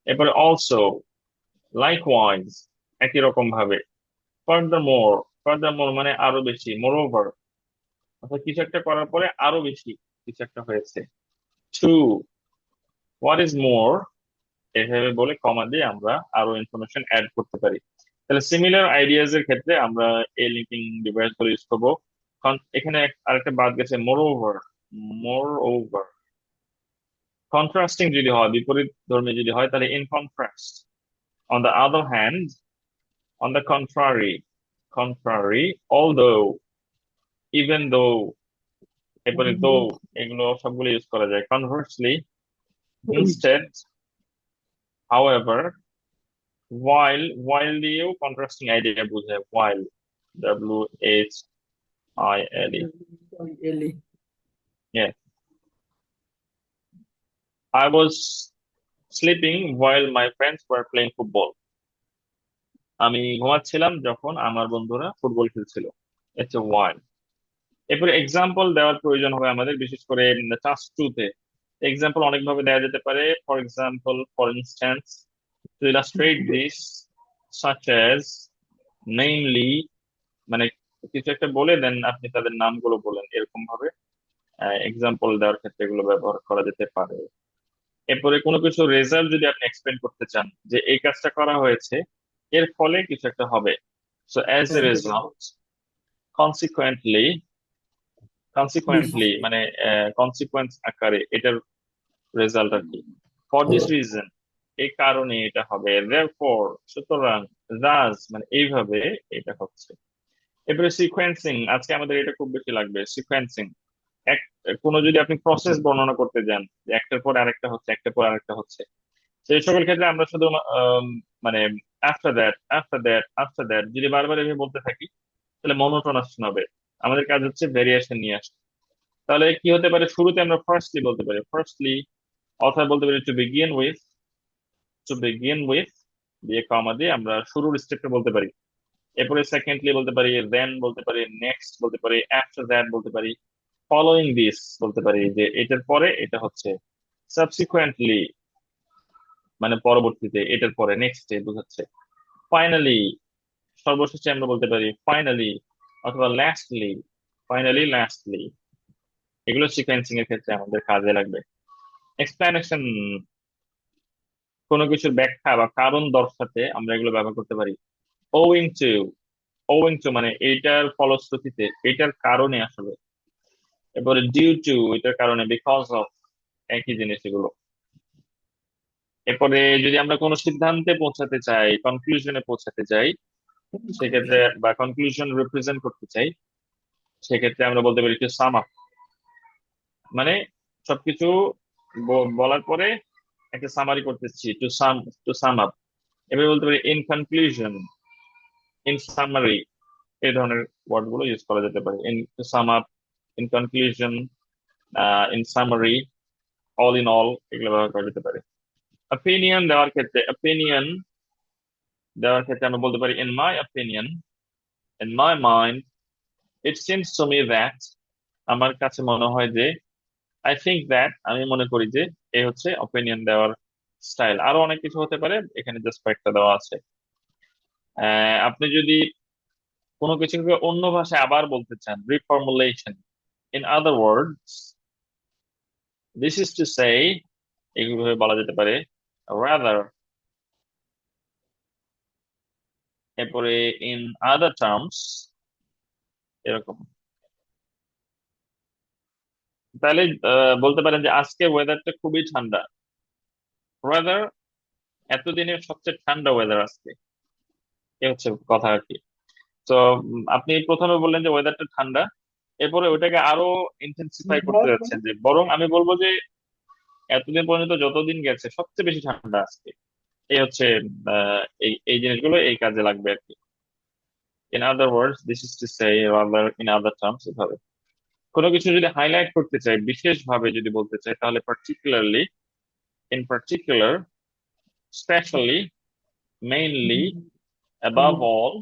এরপরে অলসো, লাইকওয়াইজ, একই রকম ভাবে। ফার্দারমোর, ফার্দারমোর মানে আরো বেশি, মোরওভার অর্থাৎ কিছু একটা করার পরে আরো বেশি কিছু একটা হয়েছে। টু, হোয়াট ইজ মোর, এভাবে বলে কমা দিয়ে আমরা আরো ইনফরমেশন অ্যাড করতে পারি। তাহলে সিমিলার আইডিয়াজ এর ক্ষেত্রে আমরা এই লিঙ্কিং ডিভাইস গুলো ইউজ করবো। কারণ এখানে আরেকটা বাদ গেছে, মোর ওভার। মোর ওভার কন্ট্রাস্টিং যদি হয়, বিপরীত ধর্মী যদি হয়, তাহলে in contrast. On the other hand, on the contrary, contrary, although, even though, এরপরে দো, এগুলো সবগুলো ইউজ করা যায়। Conversely, instead, however, while, while দিয়েও কন্ট্রাস্টিং আইডিয়া বোঝায়, while, WHILE। Really. Yeah, I was sleeping while my friends were playing football. আমি ঘুমাচ্ছিলাম যখন আমার বন্ধুরা ফুটবল খেলছিল। এটা while। এরপরে এক্সাম্পল দেওয়ার প্রয়োজন হবে আমাদের, বিশেষ করে টাস্ক টু তে। এক্সাম্পল অনেকভাবে দেওয়া যেতে পারে। For example, for instance, two illustrate this, such as, namely, মানে কিছু একটা বলে দেন, আপনি তাদের নামগুলো বলেন, এরকম ভাবে এক্সাম্পল দেওয়ার ক্ষেত্রে এগুলো ব্যবহার করা যেতে পারে। এরপরে কোনো কিছু রেজাল্ট যদি আপনি এক্সপ্লেন করতে চান, যে এই কাজটা করা হয়েছে, এর ফলে কিছু একটা হবে। So as a result, consequently, This. Consequently মানে কনসিকুয়েন্স আকারে এটার রেজাল্ট আর কি। ফর দিস রিজন, এই কারণে এটা হবে। দেয়ারফর, সুতরাং। দাস মানে এইভাবে এটা হচ্ছে। এরপরে সিকোয়েন্সিং, আজকে আমাদের এটা খুব বেশি লাগবে, সিকোয়েন্সিং। এক কোনো যদি আপনি প্রসেস বর্ণনা করতে যান যে একটার পর আরেকটা হচ্ছে, একটার পর আরেকটা হচ্ছে, সেই সকল ক্ষেত্রে আমরা শুধু মানে after that, after that, after that যদি বারবার এভাবে বলতে থাকি তাহলে মনোটোনাস হবে। আমাদের কাজ হচ্ছে ভেরিয়েশন নিয়ে আসা। তাহলে কি হতে পারে, শুরুতে আমরা ফার্স্টলি বলতে পারি, ফার্স্টলি, অথবা বলতে পারি to begin with, to begin with দিয়ে কমা দিয়ে আমরা শুরুর স্টেপটা বলতে পারি। এরপরে সেকেন্ডলি বলতে পারি, দেন বলতে পারি, নেক্সট বলতে পারি, আফটার দ্যাট বলতে পারি, ফলোইং দিস বলতে পারি যে এটার পরে এটা হচ্ছে, সাবসিকুয়েন্টলি মানে পরবর্তীতে, এটার পরে নেক্সট বোঝাচ্ছে, ফাইনালি সর্বশেষে আমরা বলতে পারি ফাইনালি, অথবা লাস্টলি, ফাইনালি লাস্টলি। এগুলো সিকোয়েন্সিং এর ক্ষেত্রে আমাদের কাজে লাগবে। এক্সপ্লানেশন, কোনো কিছুর ব্যাখ্যা বা কারণ দর্শাতে আমরা এগুলো ব্যবহার করতে পারি। ওয়িং টু, ওয়িং টু মানে এইটার ফলশ্রুতিতে, এটার কারণে আসলে। এরপরে ডিউ টু, এটার কারণে, বিকজ অফ, একই জিনিস এগুলো। এরপরে যদি আমরা কোনো সিদ্ধান্তে পৌঁছাতে চাই, কনক্লুশনে পৌঁছাতে চাই, সেক্ষেত্রে বা কনক্লুশন রিপ্রেজেন্ট করতে চাই, সেক্ষেত্রে আমরা বলতে পারি টু সাম আপ, মানে সবকিছু বলার পরে একটা সামারি করতেছি, টু সাম আপ। এভাবে বলতে পারি ইন কনক্লুশন, ইন সামারি, এই ধরনের ওয়ার্ড গুলো ইউজ করা যেতে পারে। In to sum up, in conclusion, in summary, all in all, এগুলো ব্যবহার করা যেতে পারে। অপিনিয়ন দেওয়ার ক্ষেত্রে, অপিনিয়ন দেওয়ার ক্ষেত্রে আমরা বলতে পারি in my opinion, in my mind, it seems to me that, আমার কাছে মনে হয় যে, আই থিঙ্ক দ্যাট, আমি মনে করি যে। এই হচ্ছে অপিনিয়ন দেওয়ার স্টাইল। আরো অনেক কিছু হতে পারে, এখানে জাস্ট কয়েকটা দেওয়া আছে। আপনি যদি কোনো কিছুকে অন্য ভাষায় আবার বলতে চান, reformulation, in other words, this is to say, এইভাবে বলা যেতে পারে, রাদার। এরপরে ইন আদার টার্মস, এরকম। তাহলে বলতে পারেন যে আজকে ওয়েদারটা খুবই ঠান্ডা, ওয়েদার, এতদিনের সবচেয়ে ঠান্ডা ওয়েদার আজকে। এ হচ্ছে কথা আর কি। তো আপনি প্রথমে বললেন যে ওয়েদারটা ঠান্ডা, এরপরে ওইটাকে আরো ইন্টেন্সিফাই করতে যাচ্ছেন যে বরং আমি বলবো যে এতদিন পর্যন্ত যতদিন গেছে সবচেয়ে বেশি ঠান্ডা আজকে। এই হচ্ছে এই এই জিনিসগুলো এই কাজে লাগবে আর কি। In other words, this is to say, rather, in other terms, এভাবে। কোনো কিছু যদি হাইলাইট করতে চাই, বিশেষভাবে যদি বলতে চাই, তাহলে particularly, in particular, specially, mainly, above all,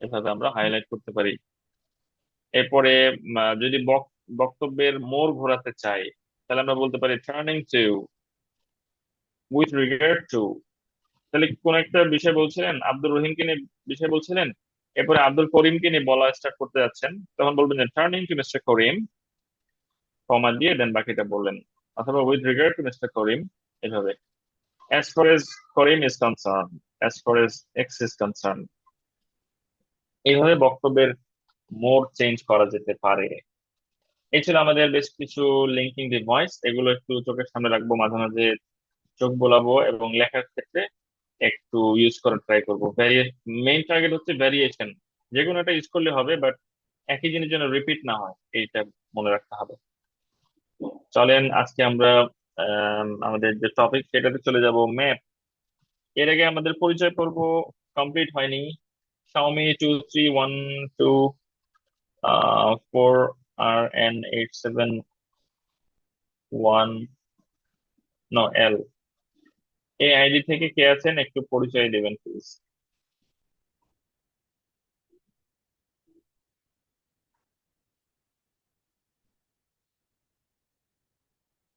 এভাবে আমরা হাইলাইট করতে পারি। এরপরে যদি বক্তব্যের মোড় ঘোরাতে চাই, তাহলে আমরা বলতে পারি turning to, with regard to. তাহলে কোন একটা বিষয় বলছিলেন, আব্দুর রহিমকে নিয়ে বিষয় বলছিলেন, এরপরে আব্দুল করিমকে নিয়ে বলা স্টার্ট করতে যাচ্ছেন, তখন বলবেন যে turning to mister Karim, comma দিয়ে দেন বাকিটা বললেন, অথবা with regard to mister Karim, এভাবে। As far as Karim is concerned, as far as X is concerned, এইভাবে বক্তব্যের মোড চেঞ্জ করা যেতে পারে। এই ছিল আমাদের বেশ কিছু লিঙ্কিং ডিভাইস, এগুলো একটু চোখের সামনে রাখবো, মাঝে মাঝে চোখ বোলাবো, এবং লেখার ক্ষেত্রে একটু ইউজ করার ট্রাই করবো। মেইন টার্গেট হচ্ছে ভ্যারিয়েশন, যে কোনো একটা ইউজ করলে হবে, বাট একই জিনিস যেন রিপিট না হয়, এইটা মনে রাখতে হবে। চলেন আজকে আমরা আমাদের যে টপিক সেটাতে চলে যাব, ম্যাপ। এর আগে আমাদের পরিচয় পর্ব কমপ্লিট হয়নি। Xiaomi 2312 4RN871, নো এল, এই আইডি থেকে কে আছেন একটু পরিচয় দেবেন প্লিজ।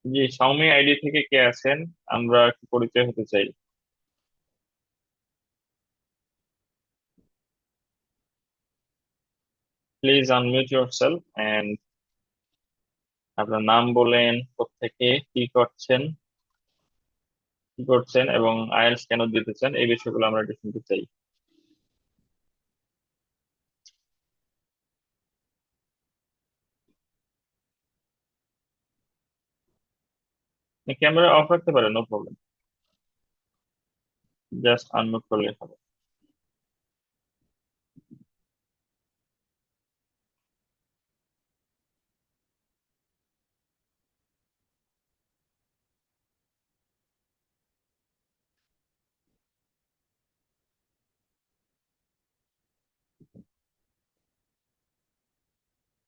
জি, Xiaomi আইডি থেকে কে আছেন, আমরা একটু পরিচয় হতে চাই। প্লিজ আনমিউট ইউরসেলফ এন্ড আপনার নাম বলেন, কোত্থেকে, কি করছেন, কি করছেন, এবং আইএলটিএস কেন দিতে চান, এই বিষয়গুলো আমরা একটু শুনতে চাই। ক্যামেরা অফ রাখতে পারেন, নো প্রবলেম, জাস্ট আনমিউট করলে হবে।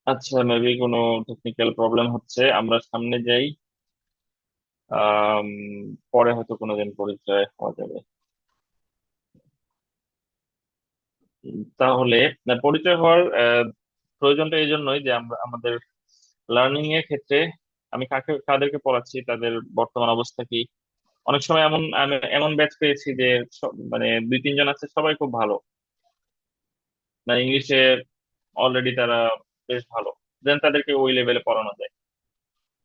আচ্ছা, মেবি কোনো টেকনিক্যাল প্রবলেম হচ্ছে, আমরা সামনে যাই। আম, পরে হয়তো কোনোদিন পরিচয় হওয়া যাবে। তাহলে পরিচয় হওয়ার প্রয়োজনটা এই জন্যই যে আমরা আমাদের লার্নিং এর ক্ষেত্রে আমি কাদেরকে পড়াচ্ছি, তাদের বর্তমান অবস্থা কি। অনেক সময় আমি এমন ব্যাচ পেয়েছি যে মানে দুই তিনজন আছে, সবাই খুব ভালো, মানে ইংলিশে অলরেডি তারা বেশ ভালো, দেন তাদেরকে ওই লেভেলে পড়ানো যায়।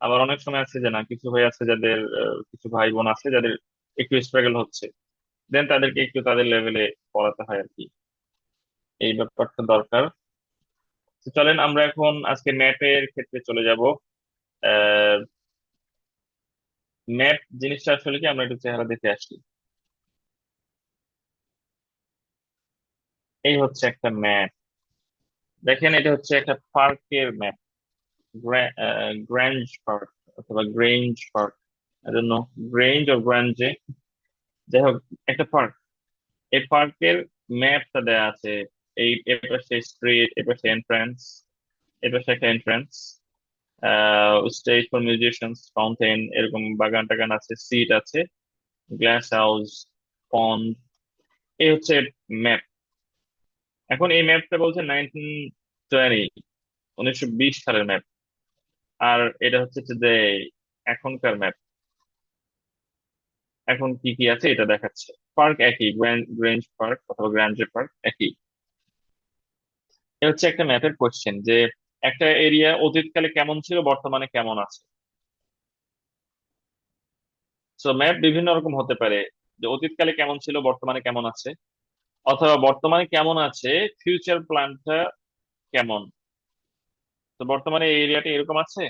আবার অনেক সময় আছে যে না, কিছু ভাই আছে যাদের কিছু ভাই বোন আছে যাদের একটু স্ট্রাগল হচ্ছে, দেন তাদেরকে একটু তাদের লেভেলে পড়াতে হয় আর কি। এই ব্যাপারটা দরকার। তো চলেন আমরা এখন আজকে ম্যাথের ক্ষেত্রে চলে যাব। ম্যাপ জিনিসটা আসলে কি, আমরা একটু চেহারা দেখে আসি। এই হচ্ছে একটা ম্যাপ। দেখেন, এটা হচ্ছে একটা পার্কের ম্যাপ। গ্র্যাঞ্জ পার্ক অথবা Grange park, I don't know, Grange ও গ্র্যাঞ্জে, যাই হোক, একটা পার্ক। এই পার্কের ম্যাপটা দেয়া আছে। এর পাশে স্ট্রিট, এর পাশে এন্ট্রান্স, এর পাশে একটা entrance, stage for musicians, fountain, এরকম বাগান টাগান আছে, সিট আছে, গ্লাস হাউস, পন্ড। এই হচ্ছে ম্যাপ। এখন এই ম্যাপটা বলছে 1920 সালের ম্যাপ। আর এটা হচ্ছে যে এখনকার ম্যাপ। এখন কি কি আছে এটা দেখাচ্ছে। পার্ক একই, গ্রেঞ্জ পার্ক অথবা গ্র্যান্ডে পার্ক একই। এটা হচ্ছে একটা ম্যাপের কোশ্চেন যে একটা এরিয়া অতীতকালে কেমন ছিল, বর্তমানে কেমন আছে। সো ম্যাপ বিভিন্ন রকম হতে পারে, যে অতীতকালে কেমন ছিল, বর্তমানে কেমন আছে, অথবা বর্তমানে কেমন আছে, ফিউচার প্ল্যানটা কেমন। তো বর্তমানে এই এরিয়াটা এরকম আছে,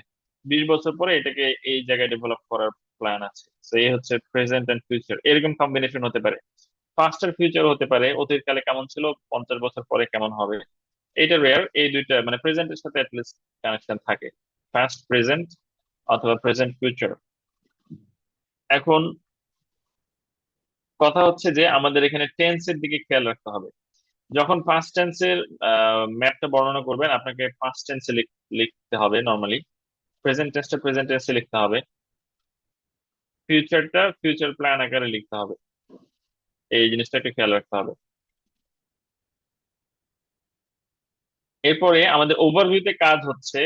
20 বছর পরে এটাকে এই জায়গায় ডেভেলপ করার প্ল্যান আছে। তো এই হচ্ছে প্রেজেন্ট এন্ড ফিউচার, এরকম কম্বিনেশন হতে পারে। পাস্ট আর ফিউচার হতে পারে, অতীতকালে কেমন ছিল, 50 বছর পরে কেমন হবে। এটা রেয়ার, এই দুইটা মানে প্রেজেন্টের সাথে অ্যাটলিস্ট কানেকশন থাকে, পাস্ট প্রেজেন্ট অথবা প্রেজেন্ট ফিউচার। এখন কথা হচ্ছে যে আমাদের এখানে টেন্সের দিকে খেয়াল রাখতে হবে। যখন পাস্ট টেন্সের ম্যাপটা বর্ণনা করবেন, আপনাকে পাস্ট টেন্সে লিখতে হবে নর্মালি, প্রেজেন্ট টেন্সটা প্রেজেন্ট টেন্সে লিখতে হবে, ফিউচারটা ফিউচার প্ল্যান আকারে লিখতে হবে। এই জিনিসটা একটু খেয়াল রাখতে হবে। এরপরে আমাদের ওভারভিউতে কাজ হচ্ছে,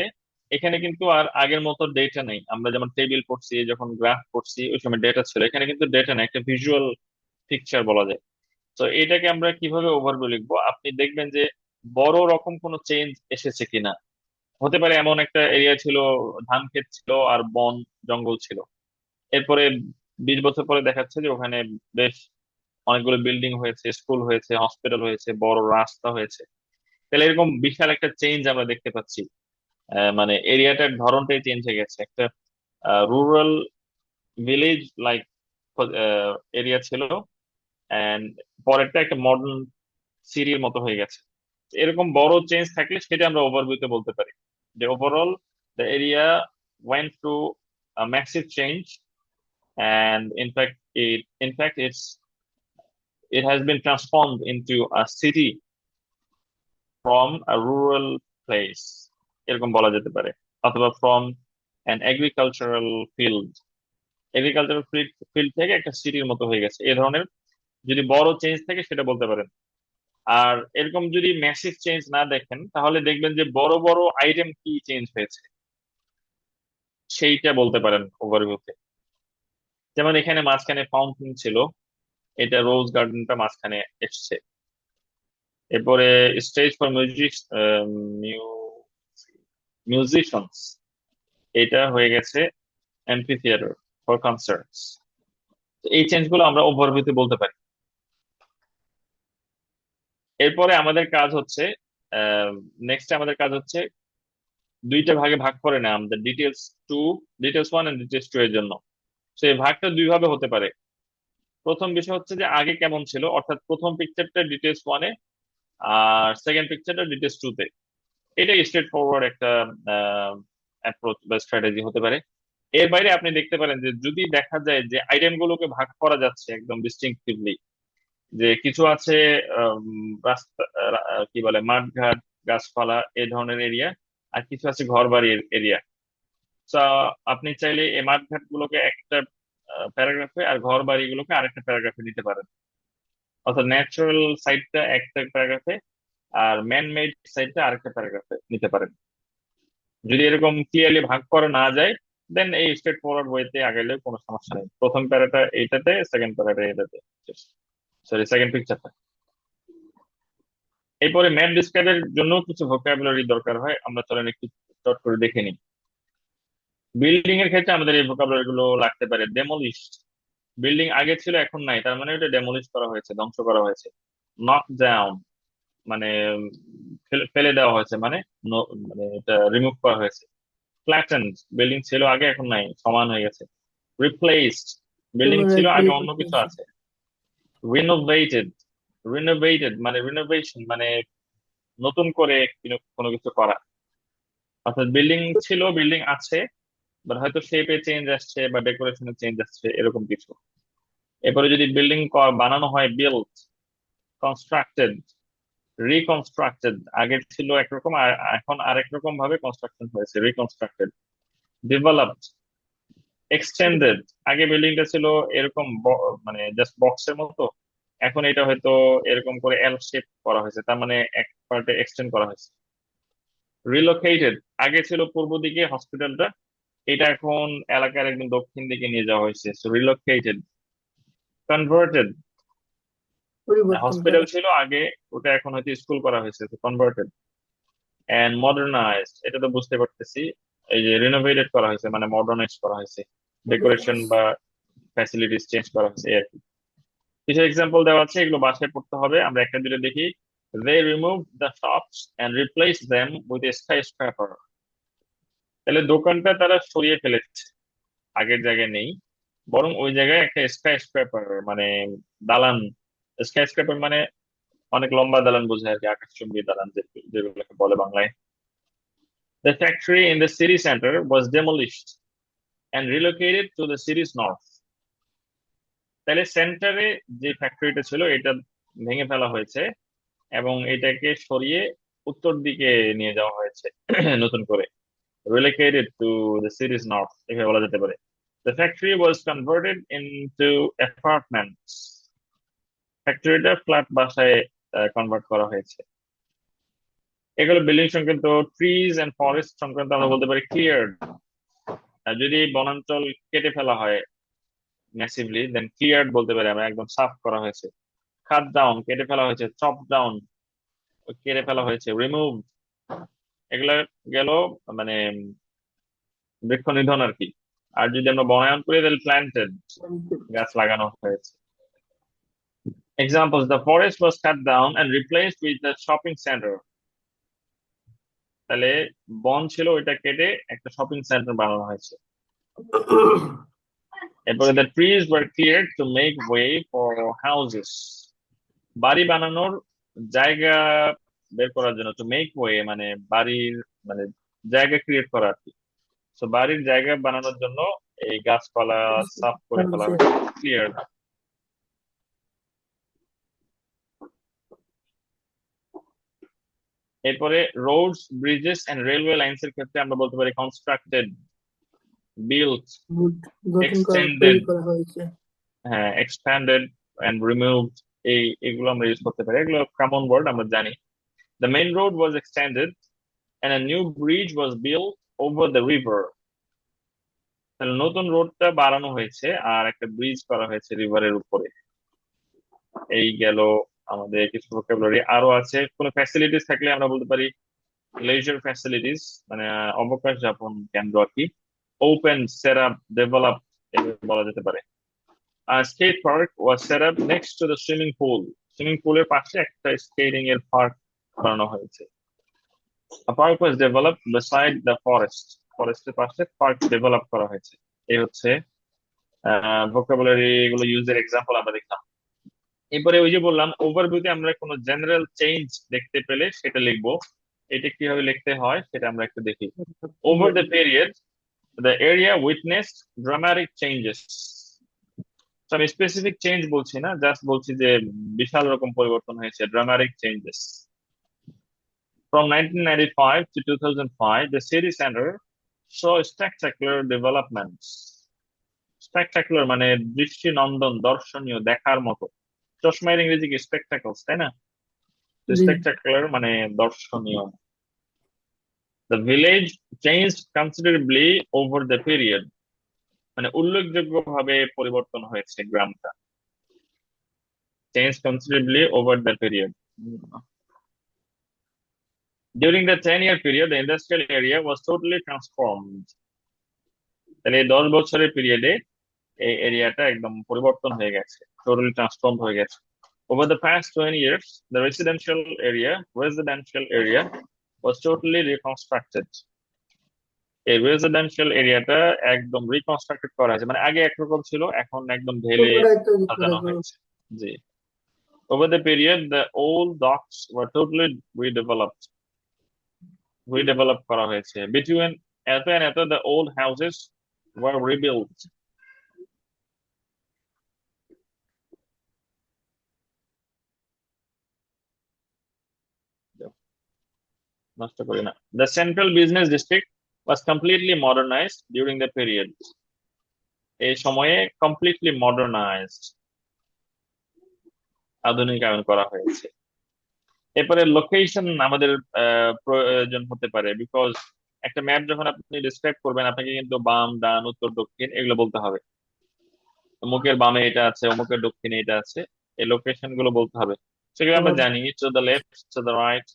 এখানে কিন্তু আর আগের মতো ডেটা নেই। আমরা যেমন টেবিল পড়ছি, যখন গ্রাফ পড়ছি ওই সময় ডেটা ছিল, এখানে কিন্তু ডেটা নেই, একটা ভিজুয়াল পিকচার বলা যায়। তো এটাকে আমরা কিভাবে ওভারভিউ লিখবো, আপনি দেখবেন যে বড় রকম কোনো চেঞ্জ এসেছে কিনা। হতে পারে এমন একটা এরিয়া ছিল, ধান ক্ষেত ছিল আর বন জঙ্গল ছিল, এরপরে 20 বছর পরে দেখাচ্ছে যে ওখানে বেশ অনেকগুলো বিল্ডিং হয়েছে, স্কুল হয়েছে, হসপিটাল হয়েছে, বড় রাস্তা হয়েছে। তাহলে এরকম বিশাল একটা চেঞ্জ আমরা দেখতে পাচ্ছি। মানে এরিয়াটার ধরনটাই চেঞ্জ হয়ে গেছে। একটা রুরাল ভিলেজ লাইক এরিয়া ছিল, এন্ড পরেরটা একটা মডার্ন সিটির মতো হয়ে গেছে। এরকম বড় চেঞ্জ থাকলে সেটা আমরা ওভারভিউতে বলতে পারি যে overall the area went through a massive change, and in fact it has been transformed into a city from a rural place, এরকম বলা যেতে পারে। অথবা from an agricultural field, agricultural field থেকে একটা সিটির মতো হয়ে গেছে। এ ধরনের যদি বড় চেঞ্জ থাকে সেটা বলতে পারেন। আর এরকম যদি ম্যাসিভ চেঞ্জ না দেখেন, তাহলে দেখবেন যে বড় বড় আইটেম কি চেঞ্জ হয়েছে সেইটা বলতে পারেন ওভারভিউতে। যেমন এখানে মাঝখানে ফাউন্টেন ছিল, এটা রোজ গার্ডেনটা মাঝখানে এসছে। এরপরে স্টেজ ফর মিউজিশিয়ানস, এটা হয়ে গেছে এমপি থিয়েটার ফর কনসার্টস। এই চেঞ্জ গুলো আমরা ওভারভিউতে বলতে পারি। এরপরে আমাদের কাজ হচ্ছে, নেক্সট আমাদের কাজ হচ্ছে দুইটা ভাগে ভাগ করে না আমাদের, two details one and details two এর জন্য। সেই ভাগটা দুই ভাবে হতে পারে। প্রথম বিষয় হচ্ছে যে আগে কেমন ছিল, অর্থাৎ প্রথম পিকচারটা ডিটেলস ওয়ানে আর সেকেন্ড পিকচারটা ডিটেলস টু তে। এটা স্ট্রেট ফরওয়ার্ড একটা অ্যাপ্রোচ বা স্ট্র্যাটেজি হতে পারে। এর বাইরে আপনি দেখতে পারেন যে যদি দেখা যায় যে আইটেম গুলোকে ভাগ করা যাচ্ছে একদম ডিস্টিংক্টিভলি, যে কিছু আছে রাস্তা, কি বলে, মাঠঘাট, গাছপালা, এই ধরনের এরিয়া, আর কিছু আছে ঘর বাড়ির এরিয়া। তো আপনি চাইলে এই মাঠ ঘাট গুলোকে একটা প্যারাগ্রাফে আর ঘর বাড়িগুলোকে আরেকটা প্যারাগ্রাফে দিতে পারেন, অর্থাৎ ন্যাচারাল সাইডটা একটা প্যারাগ্রাফে আর ম্যান মেড সাইডটা আরেকটা প্যারাগ্রাফে নিতে পারেন। যদি এরকম ক্লিয়ারলি ভাগ করা না যায়, দেন এই স্ট্রেট ফরওয়ার্ড ওয়েতে আগাইলে কোনো সমস্যা নেই, প্রথম প্যারাটা এইটাতে, সেকেন্ড প্যারাটা এটাতে, সরি সেকেন্ড পিকচারটা। এরপরে ম্যাপ ডিসক্রাইবের জন্য কিছু ভোকাবুলারি দরকার হয়, আমরা চলেন একটু চট করে দেখে নিই। বিল্ডিং এর ক্ষেত্রে আমাদের এই ভোকাবুলারি গুলো লাগতে পারে। ডেমোলিশ, বিল্ডিং আগে ছিল এখন নাই, তার মানে ওটা ডেমোলিশ করা হয়েছে, ধ্বংস করা হয়েছে। নক ডাউন মানে ফেলে দেওয়া হয়েছে, মানে মানে এটা রিমুভ করা হয়েছে। ফ্ল্যাটেন্ড, বিল্ডিং ছিল আগে এখন নাই, সমান হয়ে গেছে। রিপ্লেসড, বিল্ডিং ছিল পুনরায় আগে তৈরি অন্য করতে কিছু হয়েছে। আছে। রিনোভেটেড, রিনোভেটেড মানে রিনোভেশন মানে নতুন করে কোনো কিছু করা, অর্থাৎ বিল্ডিং ছিল, বিল্ডিং আছে, বাট হয়তো শেপে চেঞ্জ আসছে বা ডেকোরেশনে চেঞ্জ আসছে, এরকম কিছু। এরপরে যদি বিল্ডিং বানানো হয়, বিল্ড, কনস্ট্রাক্টেড, রিকনস্ট্রাক্টেড, আগে ছিল একরকম আর এখন আরেক রকম ভাবে কনস্ট্রাকশন হয়েছে, রিকনস্ট্রাক্টেড। ডেভেলপড, এক্সটেন্ডেড, আগে বিল্ডিংটা ছিল এরকম মানে জাস্ট বক্সের মতো, এখন এটা হয়তো এরকম করে এল শেপ করা হয়েছে, তার মানে এক পার্টে এক্সটেন্ড করা হয়েছে। রিলোকেটেড, আগে ছিল পূর্ব দিকে হসপিটালটা, এটা এখন এলাকার একদম দক্ষিণ দিকে নিয়ে যাওয়া হয়েছে, সো রিলোকেটেড। কনভার্টেড, পরিবর্তন হসপিটাল করা। ছিল আগে, ওটা এখন হয়তো স্কুল করা হয়েছে, কনভার্টেড। এন্ড মডার্নাইজড, এটা তো বুঝতে পারতেছি, এই যে রিনোভেটেড করা হয়েছে মানে মডার্নাইজ করা হয়েছে, ডেকোরেশন বা ফ্যাসিলিটিস চেঞ্জ করা হয়েছে এই আর কি। কিছু এক্সাম্পল দেওয়া আছে, এগুলো বাসায় পড়তে হবে, আমরা একটা দুটো দেখি। They removed the shops and replaced them with a skyscraper. তাহলে দোকানটা তারা সরিয়ে ফেলেছে, আগের জায়গায় নেই, বরং ওই জায়গায় একটা স্কাইস্ক্রাপার মানে দালান। স্কাইস্ক্রাপার মানে অনেক লম্বা দালান বোঝায় আর কি, আকাশচুম্বী দালান যেগুলোকে বলে বাংলায়। The factory in the city center was demolished and relocated to the city's north. তাহলে সেন্টারে যে ফ্যাক্টরিটা ছিল এটা ভেঙে ফেলা হয়েছে এবং এটাকে সরিয়ে উত্তর দিকে নিয়ে যাওয়া হয়েছে নতুন করে। Relocated to the city's north, এভাবে বলা যেতে পারে। The factory was converted into apartments. ফ্যাক্টরিটা ফ্ল্যাট বাসায় কনভার্ট করা হয়েছে। এগুলো বিল্ডিং সংক্রান্ত। ট্রিজ এন্ড ফরেস্ট সংক্রান্ত আমরা বলতে পারি ক্লিয়ার্ড, যদি বনাঞ্চল কেটে ফেলা হয় ম্যাসিভলি, দেন ক্লিয়ার্ড বলতে পারি আমরা, একদম সাফ করা হয়েছে। কাট ডাউন, কেটে ফেলা হয়েছে। চপ ডাউন, কেটে ফেলা হয়েছে। রিমুভ, এগুলা গেল মানে বৃক্ষ নিধন আর কি। আর যদি আমরা বনায়ন করি তাহলে প্ল্যান্টেড, গাছ লাগানো হয়েছে। Examples: the forest was cut down and replaced with a shopping center. তাহলে বন ছিল, ওইটা কেটে একটা শপিং সেন্টার বানানো হয়েছে। এরপরে the trees were cleared to make way for houses. বাড়ি বানানোর জায়গা বের করার জন্য, to make way মানে বাড়ির মানে জায়গা ক্রিয়েট করা আর কি। তো বাড়ির জায়গা বানানোর জন্য এই গাছপালা সাফ করে ফেলা হয়েছে, ক্লিয়ার। এরপরে roads, bridges and railway lines এর ক্ষেত্রে আমরা বলতে পারি কনস্ট্রাক্টেড, বিল্ট, গঠন করা, এক্সটেন্ডেড, তৈরি করা হয়েছে। হ্যাঁ এক্সপ্যান্ডেড এন্ড রিমুভড, এগুলো আমরা ইউজ করতে পারি, এগুলো কমন ওয়ার্ড আমরা জানি। The main road was extended and a new bridge was built over the river. তাহলে নতুন রোডটা বাড়ানো হয়েছে আর একটা ব্রিজ করা হয়েছে রিভারের উপরে। এই গেল আমাদের কিছু ভোকাবুলারি। আরো আছে, কোনো ফ্যাসিলিটিস থাকলে আমরা বলতে পারি লেজার ফ্যাসিলিটিস মানে অবকাশ যাপন কেন্দ্র আর কি। ওপেন, সেট আপ, ডেভেলপ, এভাবে বলা যেতে পারে। আর skate park was set up next to the swimming pool, swimming পুলের পাশে একটা স্কেটিং এর পার্ক বানানো হয়েছে। A park was developed beside the forest, ফরেস্টের পাশে পার্ক ডেভেলপ করা হয়েছে। এই হচ্ছে ভোকাবুলারি, এগুলো ইউজের এক্সাম্পল আমরা দেখলাম। এরপরে ওই যে বললাম ওভারভিউতে আমরা কোনো জেনারেল চেঞ্জ দেখতে পেলে সেটা লিখবো, এটা কিভাবে লিখতে হয় সেটা আমরা একটু দেখি। Over the period, the area witnessed dramatic changes. তো আমি স্পেসিফিক চেঞ্জ বলছি না, জাস্ট বলছি যে বিশাল রকম পরিবর্তন হয়েছে, dramatic changes. From 1995 to 2005, the city center saw spectacular developments. Spectacular মানে দৃষ্টিনন্দন, দর্শনীয়, দেখার মতো। চশমার ইংরেজি কি স্পেকটাকলস, তাই না? জি। স্পেকটাকুলার মানে দর্শনীয়। The village changed considerably over the period, মানে উল্লেখযোগ্যভাবে পরিবর্তন হয়েছে গ্রামটা। Changed considerably over the period. During the 10-year period, the industrial area was totally transformed. তাহলে এই 10 বছরের পিরিয়ডে এই এরিয়াটা একদম পরিবর্তন হয়ে গেছে, টোটালি ট্রান্সফর্ম হয়ে গেছে। Over the past 20 years, the residential area was totally reconstructed. এই রেসিডেন্সিয়াল এরিয়াটা একদম রিকনস্ট্রাক্টেড করা হয়েছে, মানে আগে একরকম ছিল, এখন একদম ঢেলে পুনরায় তৈরি করা সাজানো হলো। হয়েছে। জি। Over the period, the old docks were totally redeveloped করা হয়েছে। Between এত and এত, the old houses were rebuilt. নষ্ট করি না। The central business district was completely modernized during the period. এই সময়ে completely modernized, আধুনিকায়ন করা হয়েছে। এরপরে লোকেশন আমাদের প্রয়োজন হতে পারে, বিকজ একটা ম্যাপ যখন আপনি ডিসক্রাইব করবেন, আপনাকে কিন্তু বাম, ডান, উত্তর, দক্ষিণ এগুলো বলতে হবে। অমুকের বামে এটা আছে, অমুকের দক্ষিণে এটা আছে, এই লোকেশন গুলো বলতে হবে। সেগুলো আমরা আবার জানি, to the left, to the right,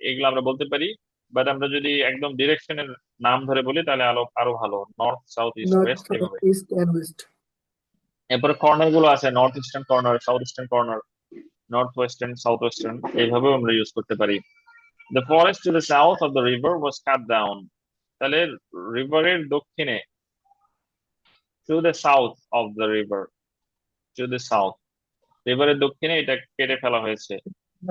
এগুলো আমরা বলতে পারি। বাট আমরা যদি একদম ডিরেকশনের নাম ধরে বলি তাহলে আরো আরো ভালো, north, south, east, north, west, south, এভাবে। East and west. এরপরে কর্নার গুলো আছে, north eastern corner, south eastern corner, north western, south western, এইভাবেও আমরা ইউজ করতে পারি। The forest to the south of the river was cut down. তাহলে রিভারের দক্ষিণে, to the south of the river, to the south, রিভারের দক্ষিণে এটা কেটে ফেলা হয়েছে।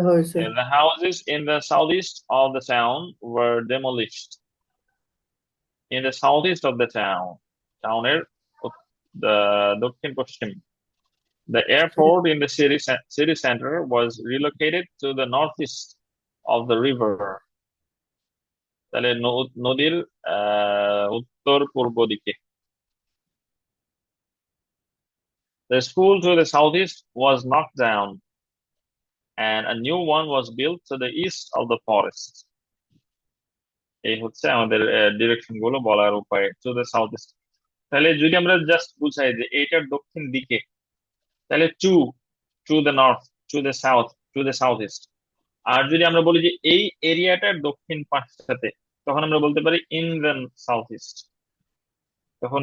হয়েছে। The houses in the southeast of the town were demolished. In the southeast of the town, টাউনের দক্ষিণ পশ্চিম, the airport in the city center was relocated to the northeast of the river. তাহলে নদীর উত্তর পূর্ব দিকে। The school to the southeast was knocked down, and a new one was built to the east of the forest. এই হচ্ছে আমাদের direction গুলো বলার উপায়, টু দ্য সাউথ ইস্ট। তাহলে যদি আমরা জাস্ট বুঝাই যে এইটার দক্ষিণ দিকে, তাহলে to, to the north, to the south, to the south east. আর যদি আমরা বলি যে এই এরিয়াটার দক্ষিণ পাশটাতে, তখন আমরা বলতে পারি ইন দ্য সাউথ ইস্ট। তখন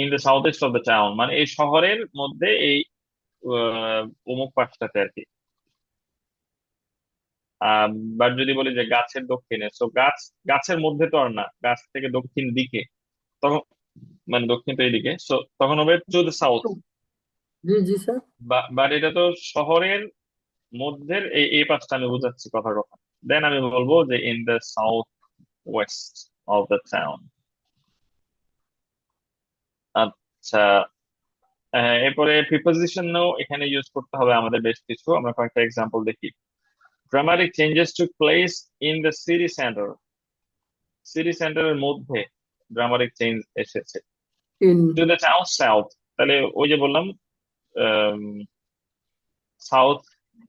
in the south east of the town, মানে এই শহরের মধ্যে এই অমুক পাশটাতে আর কি। বাট যদি বলি যে গাছের দক্ষিণে, তো গাছের মধ্যে তো আর না, গাছ থেকে দক্ষিণ দিকে, তখন মানে দক্ষিণ তো এইদিকে, সো তখন হবে two the south. G G sir. But এটা তো শহরের মধ্যের এই এই পাশটা আমি বোঝাচ্ছি কথার কথা। দেন আমি বলবো যে in the south West of the town. আচ্ছা, এরপরে প্রিপোজিশনও এখানে ইউজ করতে হবে আমাদের বেশ কিছু, আমরা কয়েকটা এক্সাম্পল দেখি। Dramatic changes took place in the city center. City সেন্টারের মধ্যে ড্রামাটিক চেঞ্জ এসেছে। In. To the town south, তাহলে ওই যে বললাম সাউথ,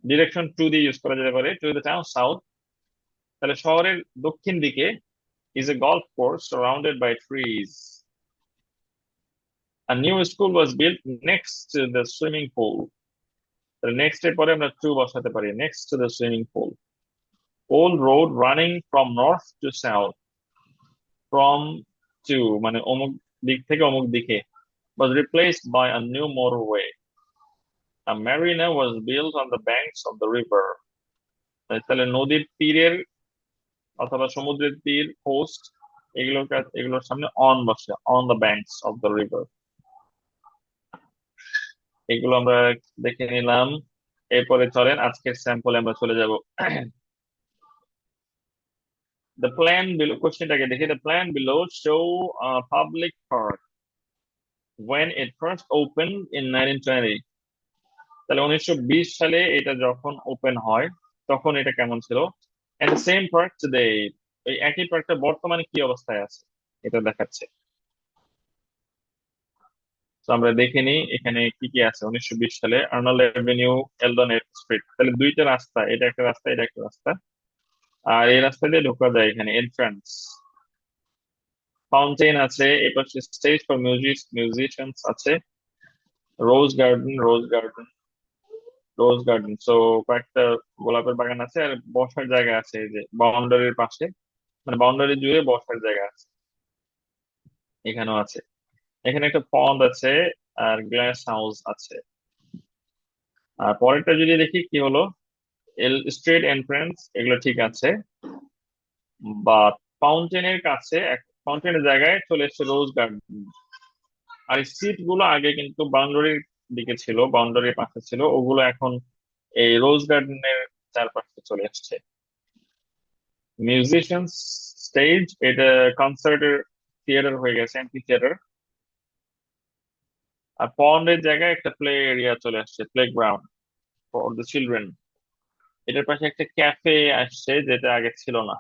ডিরেকশন টু দিয়ে ইউজ করা যেতে পারে। টু দ্য টাউন সাউথ, তাহলে শহরের দক্ষিণ দিকে is a golf course surrounded by trees. A new school was built next to the swimming pool. তাহলে নেক্সট এর পরে আমরা টু বসাতে পারি, next to the swimming pool. Old road running from north to south, from to মানে অমুক দিক থেকে অমুক দিকে, was replaced by a new motorway. A marina was built on the banks of the river. তাহলে নদীর তীরের অথবা সমুদ্রের তীর, কোস্ট, এগুলোর সামনে অন বসে, on the banks of the river. এগুলো আমরা দেখে নিলাম। এরপরে চলেন আজকের স্যাম্পলে আমরা চলে যাব। The plan below, কোশ্চেনটাকে দেখি। The plan below show a public park when it first opened in 1920. তাহলে 1920 সালে এটা যখন ওপেন হয় তখন এটা কেমন ছিল, এন্ড সেম পার্ক টুডে, এই একই পার্কটা বর্তমানে কি অবস্থায় আছে এটা দেখাচ্ছে। তো আমরা দেখে নিই এখানে কি কি আছে। 1920 সালে আর্নল্ড এভিনিউ, এলডন স্ট্রিট, তাহলে দুইটা রাস্তা, এটা একটা রাস্তা এটা একটা রাস্তা, আর এই রাস্তা দিয়ে ঢোকা যায় এখানে এন্ট্রান্স। ফাউন্টেন আছে, এপাশে স্টেজ ফর মিউজিশিয়ানস আছে, রোজ গার্ডেন সো কয়েকটা গোলাপের বাগান আছে, আর বসার জায়গা আছে এই যে বাউন্ডারির পাশে, মানে বাউন্ডারি জুড়ে বসার জায়গা আছে, এখানেও আছে। এখানে একটা পন্ড আছে, আর গ্লাস হাউস আছে। আর পরেরটা যদি দেখি কি হলো, এল স্ট্রেট এন্ট্রান্স, এগুলো ঠিক আছে, বা ফাউন্টেনের কাছে, ফাউন্টেনের জায়গায় চলে এসেছে রোজ গার্ডেন। আর সিট গুলো আগে কিন্তু বাউন্ডারির দিকে ছিল, বাউন্ডারির পাশে ছিল, ওগুলো এখন এই রোজ গার্ডেনের চারপাশে চলে আসছে। মিউজিশিয়ানস স্টেজ, এটা কনসার্টের থিয়েটার হয়ে গেছে, এমপি থিয়েটার। আর পন্ডের জায়গায় একটা প্লে এরিয়া চলে আসছে, play ground for the children. এটার পাশে একটা ক্যাফে আসছে, যেটা আগে ছিল না।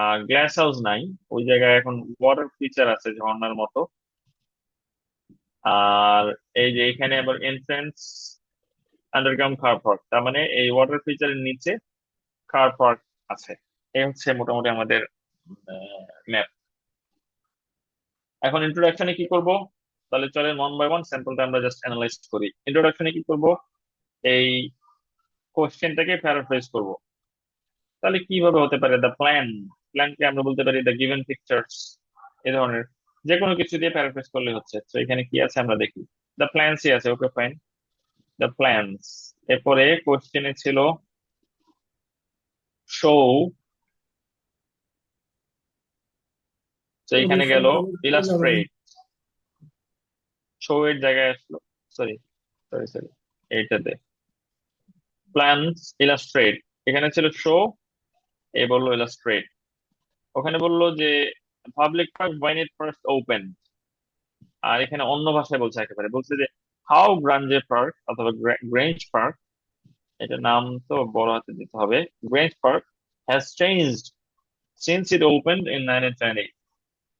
আর গ্লাস হাউস নাই, ওই জায়গায় এখন ওয়াটার ফিচার আছে ঝর্ণার মতো। আর এই যে এখানে আবার এন্ট্রান্স আন্ডারগ্রাউন্ড কার পার্ক, তার মানে এই ওয়াটার ফিচারের নিচে কার পার্ক আছে। এই হচ্ছে মোটামুটি আমাদের ম্যাপ। এখন ইন্ট্রোডাকশনে কি করব, তাহলে চলেন ওয়ান বাই ওয়ান স্যাম্পলটা আমরা জাস্ট অ্যানালাইজ করি। ইন্ট্রোডাকশনে কি করব, এই কোশ্চেনটাকে প্যারাফ্রেজ করব। তাহলে কিভাবে হতে পারে, দ্য প্ল্যানকে আমরা বলতে পারি দ্য গিভেন পিকচার্স, এই ধরনের যে কোনো কিছু দিয়ে প্যারাফ্রেজ করলে হচ্ছে। তো এখানে কি আছে আমরা দেখি, দ্য প্ল্যান্সই আছে, ওকে ফাইন, দ্য প্ল্যান্স। এরপরে কোশ্চেনে ছিল শো, তো এখানে গেল ইলাস্ট্রেট, শো এর জায়গায় আসলো, সরি সরি সরি, এইটাতে প্ল্যান্স ইলাস্ট্রেট, এখানে ছিল শো, এ বললো ইলাস্ট্রেট। ওখানে বললো যে public park when it first opened, আর এখানে অন্য ভাষায় বলছে, একেবারে বলছে যে হাউ গ্রাঞ্জে পার্ক অথবা গ্রেঞ্জ পার্ক, এটা নাম তো বড় হাতে দিতে হবে, Grange Park has changed since it opened in 1920।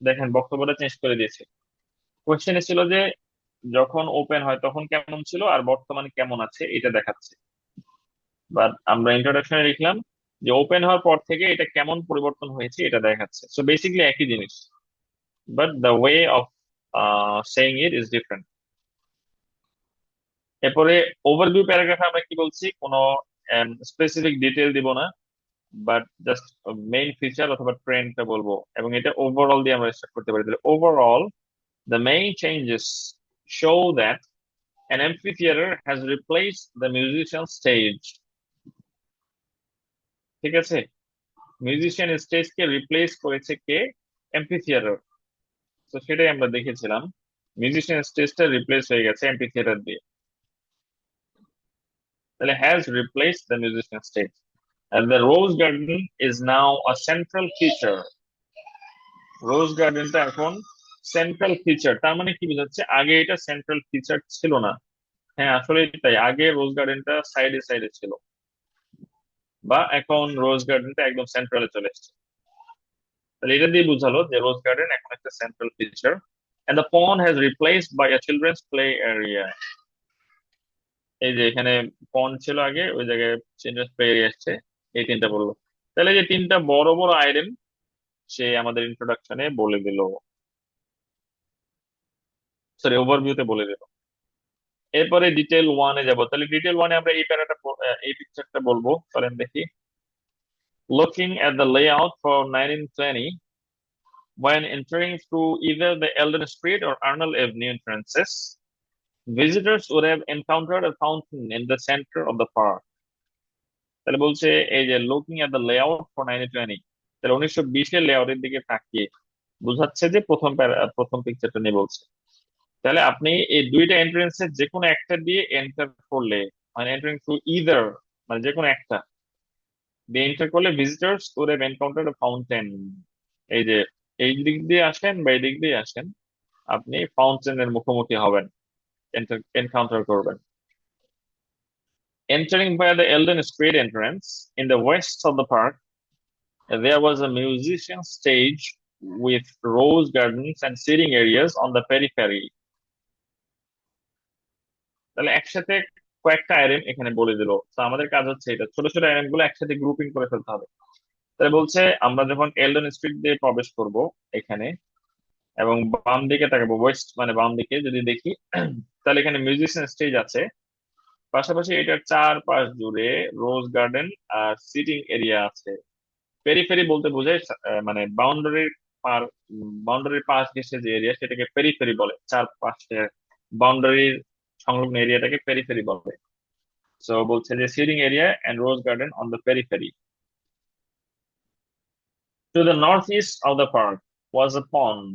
দেখেন বক্তব্যটা চেঞ্জ করে দিয়েছে। কোশ্চেনে ছিল যে যখন ওপেন হয় তখন কেমন ছিল আর বর্তমানে কেমন আছে এটা দেখাচ্ছে, বাট আমরা ইন্ট্রোডাকশনে লিখলাম যে ওপেন হওয়ার পর থেকে এটা কেমন পরিবর্তন হয়েছে এটা দেখাচ্ছে। সো বেসিক্যালি একই জিনিস, but the way of saying it is different. এরপরে ওভারভিউ প্যারাগ্রাফে আমরা কি বলছি, কোনো স্পেসিফিক ডিটেল দিব না, বাট জাস্ট মেইন ফিচার অথবা ট্রেন্ডটা বলবো, এবং এটা ওভারঅল দিয়ে আমরা স্টার্ট করতে পারি। তাহলে overall the main changes show that an amphitheater has replaced the musician stage। ঠিক আছে, মিউজিশিয়ান স্টেজকে রিপ্লেস করেছে কে, অ্যাম্ফিথিয়েটার। তো সেটাই আমরা দেখেছিলাম, মিউজিশিয়ান স্টেজটা রিপ্লেস হয়ে গেছে অ্যাম্ফিথিয়েটার দিয়ে। তাহলে has replace the musician stage, and the rose garden is now a central feature। রোজ গার্ডেনটা এখন সেন্ট্রাল ফিচার, তার মানে কি বোঝাচ্ছে, আগে এটা সেন্ট্রাল ফিচার ছিল না। হ্যাঁ আসলে তাই, আগে রোজ গার্ডেনটা সাইডে সাইডে ছিল, বা এখন রোজ গার্ডেনটা একদম সেন্ট্রালে চলে এসেছে। তাহলে এটা দিয়ে বোঝালো যে রোজ গার্ডেন এখন একটা central feature, and the pond has replaced by a children's play area। এই যে এখানে পন্ড ছিল আগে, ওই জায়গায় চিলড্রেন্স প্লে এরিয়া আসছে, এই তিনটা বললো। তাহলে এই যে তিনটা বড় বড় আইটেম সে আমাদের ইন্ট্রোডাকশনে বলে দিল, সরি ওভারভিউতে বলে দিল। এরপরে ডিটেল ওয়ানে যাব, তাহলে ডিটেল ওয়ানে আমরা এই প্যারাটা, এই পিকচারটা বলবো, চলেন দেখি। Looking at the layout for 1920, when entering through either the Eldon Street or Arnold Avenue entrances, visitors would have encountered a fountain in the center of the park। তাহলে বলছে এই যে looking at the layout for 1920, তাহলে 1920-এর লেআউটের দিকে তাকিয়ে বোঝাচ্ছে যে প্রথম পিকচারটা নিয়ে বলছে। তাহলে আপনি এই দুইটা এন্ট্রেন্সের যে কোনো একটা দিয়ে এন্টার করলে, মানে এন্টারিং থ্রু ইদার, মানে যে কোনো একটা দিয়ে এন্টার করলে visitors would have encountered a fountain. এই যে এই দিক দিয়ে আসেন বা এই দিক দিয়ে আসেন, আপনি ফাউন্টেনের মুখোমুখি হবেন। এনকাউন্টার করবেন। Entering via the Eldon Street entrance in the west of the park, there was a musician stage with rose gardens and seating areas on the periphery. তাহলে একসাথে কয়েকটা আইটেম এখানে বলে দিল, তো আমাদের কাজ হচ্ছে এটা ছোট ছোট আইটেম গুলো একসাথে গ্রুপিং করে ফেলতে হবে। তাহলে বলছে আমরা যখন এলডন স্ট্রিট দিয়ে প্রবেশ করব এখানে, এবং বাম দিকে তাকাবো, ওয়েস্ট মানে বাম দিকে যদি দেখি, তাহলে এখানে মিউজিশিয়ান স্টেজ আছে, পাশাপাশি এটার চারপাশ জুড়ে রোজ গার্ডেন আর সিটিং এরিয়া আছে। পেরিফেরি বলতে বোঝায় মানে পার বাউন্ডারির পাশ ঘেঁষে যে এরিয়া সেটাকে পেরিফেরি বলে, চারপাশে বাউন্ডারির সংলগ্ন এরিয়াটাকে পেরিফেরি বলে। সো বলছে যে sitting area and rose garden on the periphery. To the north east of the park was a pond.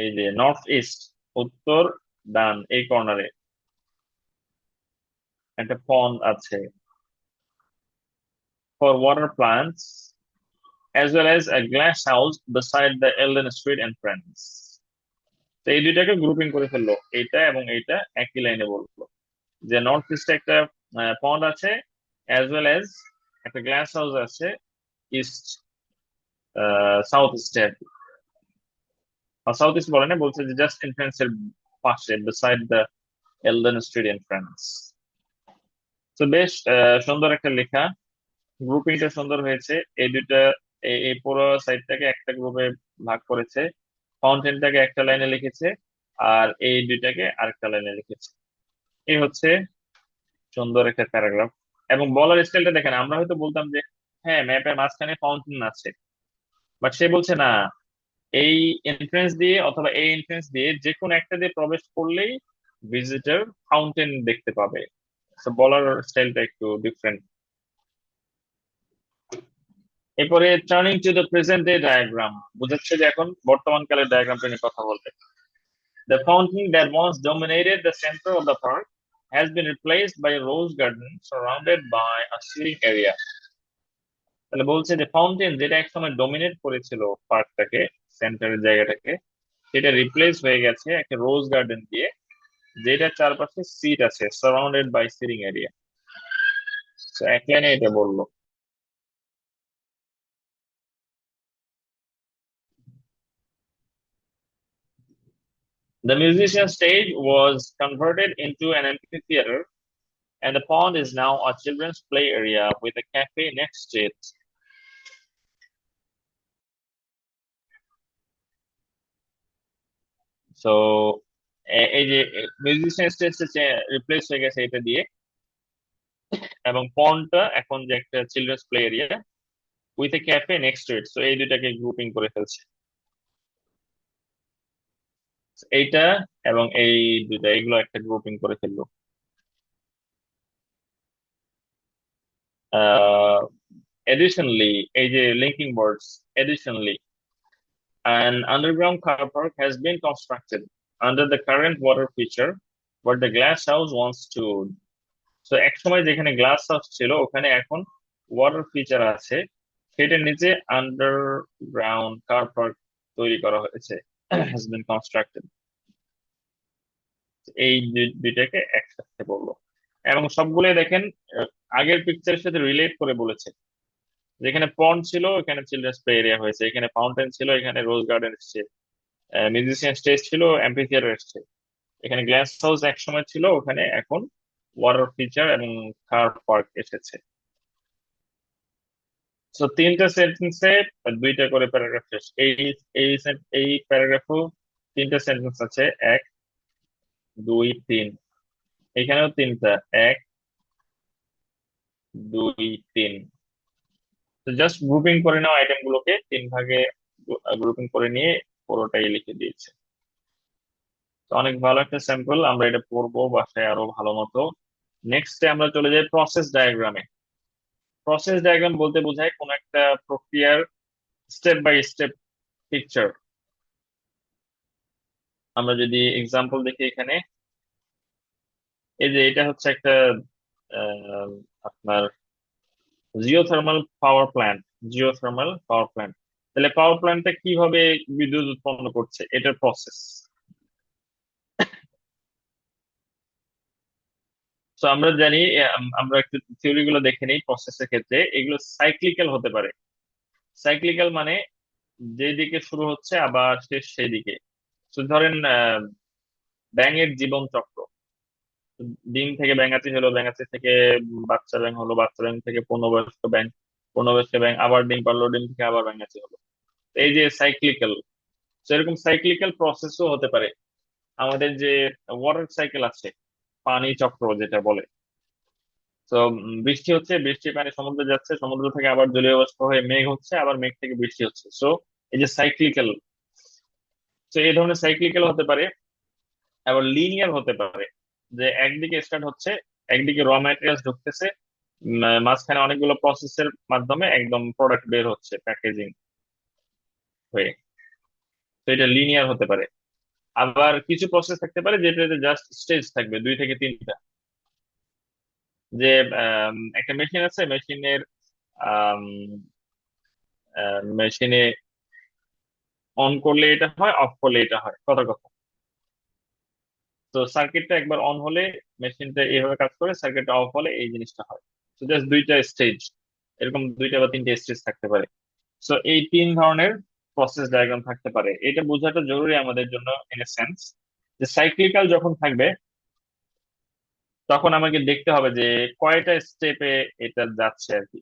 এই যে নর্থ ইস্ট, উত্তর ডান এই কর্নারে একটা পন্ড আছে, for water plants as well as a glass house beside the Eldon Street entrance. তো এই দুইটাকে গ্রুপিং করে ফেললো, এইটা এবং এইটা একই লাইনে বললো যে নর্থ ইস্টে একটা পন্ড আছে, অ্যাজ ওয়েল অ্যাজ একটা গ্লাস হাউস আছে ইস্ট, সাউথ ইস্টে আর কি। সাউথ ইস্ট বলে না, বলছে যে জাস্ট এন্ট্রান্স এর পাশে, বিসাইড দ্য এলডন স্ট্রিট এন্ট্রান্স। তো বেশ সুন্দর একটা লেখা, গ্রুপিংটা সুন্দর হয়েছে। এই দুইটা এই পুরো সাইটটাকে একটা গ্রুপে ভাগ করেছে, ফাউন্টেনটাকে একটা লাইনে লিখেছে, আর এই দুইটাকে আরেকটা লাইনে লিখেছে। এই হচ্ছে সুন্দর একটা প্যারাগ্রাফ। এবং বলার স্টাইলটা দেখেন, আমরা হয়তো বলতাম যে হ্যাঁ ম্যাপের মাঝখানে ফাউন্টেন আছে, বাট সে বলছে না, এই এন্ট্রেন্স দিয়ে অথবা এই এন্ট্রেন্স দিয়ে যে কোনো একটা দিয়ে প্রবেশ করলেই ভিজিটর ফাউন্টেন দেখতে পাবে। So, বলার স্টাইলটা একটু ডিফারেন্ট। এরপরে turning to the present day diagram, বুঝাচ্ছে যে এখন বর্তমান কালের ডায়াগ্রামটা নিয়ে কথা বলবে। The fountain that once dominated the center of the park has been replaced by a rose garden surrounded by a seating area. তাহলে বলছে যে ফাউন্টেন যেটা একসময় ডোমিনেট করেছিল পার্কটাকে, সেন্টারের জায়গাটাকে, সেটা রিপ্লেস হয়ে গেছে একটা রোজ গার্ডেন দিয়ে, যেটা চারপাশে সিট আছে, সারাউন্ডেড বাই সিটিং এরিয়া। এক লাইনে এটা বললো। The musician stage was converted into an amphitheater, and the pond is now a children's play area with a cafe next to it. So, এই যে মিউজিশিয়ান স্টেজটা রিপ্লেস হয়ে গেছে এটা দিয়ে, এবং পন্ডটা এখন যে একটা children's play area with a cafe next to it. So এই দুটাকে গ্রুপিং করে ফেলছে, এইটা এবং এই দুটা, এগুলো একটা গ্রুপিং করে ফেললো। Additionally, এই যে linking words, additionally an underground car park has been constructed under the current water feature where the glass house once stood. So এক সময় যেখানে গ্লাস হাউস ছিল ওখানে এখন ওয়াটার ফিচার আছে, সেটার নিচে আন্ডারগ্রাউন্ড কার পার্ক তৈরি করা হয়েছে, has been constructed. এই দুইটাকে একসাথে বললো, এবং সবগুলোই দেখেন আগের পিকচারের সাথে রিলেট করে বলেছে। যেখানে পন্ড ছিল এখানে চিলড্রেন্স প্লে এরিয়া হয়েছে, এখানে ফাউন্টেন ছিল এখানে রোজ গার্ডেন এসছে, মিউজিশিয়ান স্টেজ ছিল অ্যাম্পিথিয়েটার এসছে, এখানে গ্লাস হাউস এক সময় ছিল ওখানে এখন ওয়াটার ফিচার এবং কার পার্ক এসেছে। তো তিনটা সেন্টেন্সে দুইটা করে প্যারাগ্রাফ শেষ। এই এই প্যারাগ্রাফও তিনটা সেন্টেন্স আছে, 1 2 3। এখানেও তিনটা, 1 2 3। তো জাস্ট গ্রুপিং করে নেওয়া আইটেম গুলোকে তিন ভাগে গ্রুপিং করে নিয়ে পুরোটাই লিখে দিয়েছে। তো অনেক ভালো একটা স্যাম্পল, আমরা এটা পড়বো বাসায় আরো ভালো মতো। নেক্সটে আমরা চলে যাই প্রসেস ডায়াগ্রামে। প্রসেস ডায়াগ্রাম বলতে বোঝায় কোন একটা প্রক্রিয়ার স্টেপ বাই স্টেপ পিকচার। আমরা যদি এক্সাম্পল দেখি এখানে, এই যে এটা হচ্ছে একটা আপনার geothermal power plant, geothermal power plant. তাহলে পাওয়ার প্ল্যান্টটা কিভাবে বিদ্যুৎ উৎপন্ন করছে, এটার প্রসেস। তো আমরা জানি আমরা একটু থিওরি গুলো দেখে নিই প্রসেসের ক্ষেত্রে এগুলো সাইক্লিক্যাল হতে পারে। সাইক্লিক্যাল মানে যেদিকে শুরু হচ্ছে আবার শেষ সেই দিকে। তো ধরেন ব্যাঙের জীবন চক্র, ডিম থেকে ব্যাঙাচি হলো, ব্যাঙাচি থেকে বাচ্চা ব্যাঙ হলো, বাচ্চা ব্যাঙ থেকে পূর্ণবয়স্ক ব্যাঙ, পূর্ণবয়স্ক ব্যাঙ আবার ডিম পারলো, ডিম থেকে আবার ব্যাঙাচি হলো। তো এই যে সাইক্লিক্যাল, সেরকম সাইক্লিক্যাল প্রসেসও হতে পারে। আমাদের যে ওয়াটার সাইকেল আছে, পানি চক্র যেটা বলে। তো বৃষ্টি হচ্ছে, বৃষ্টির পানি সমুদ্রে যাচ্ছে, সমুদ্র থেকে আবার জলীয় বাষ্প হয়ে মেঘ হচ্ছে, আবার মেঘ থেকে বৃষ্টি হচ্ছে। সো এই যে সাইক্লিক্যাল, তো এই ধরনের সাইক্লিক্যাল হতে পারে। আবার লিনিয়ার হতে পারে, যে একদিকে স্টার্ট হচ্ছে, একদিকে র ম্যাটেরিয়ালস ঢুকতেছে, মাঝখানে অনেকগুলো প্রসেসের মাধ্যমে একদম প্রোডাক্ট বের হচ্ছে প্যাকেজিং হয়ে। তো এটা লিনিয়ার হতে পারে। আবার কিছু প্রসেস থাকতে পারে যেটাতে জাস্ট স্টেজ থাকবে 2 থেকে 3টা। যে একটা মেশিন আছে, মেশিনের মেশিনে অন করলে এটা হয়, অফ করলে এটা হয়, কথা কথা। তো সার্কিটটা একবার অন হলে মেশিনটা এইভাবে কাজ করে, সার্কিটটা অফ হলে এই জিনিসটা হয়। তো জাস্ট 2টা স্টেজ, এরকম 2টা বা 3টে স্টেজ থাকতে পারে। সো এই 3 ধরনের প্রসেস ডায়াগ্রাম থাকতে পারে। এটা বোঝাটা জরুরি আমাদের জন্য ইন এ সেন্স, যে সাইক্লিক্যাল যখন থাকবে তখন আমাকে দেখতে হবে যে কয়টা স্টেপে এটা যাচ্ছে আর কি।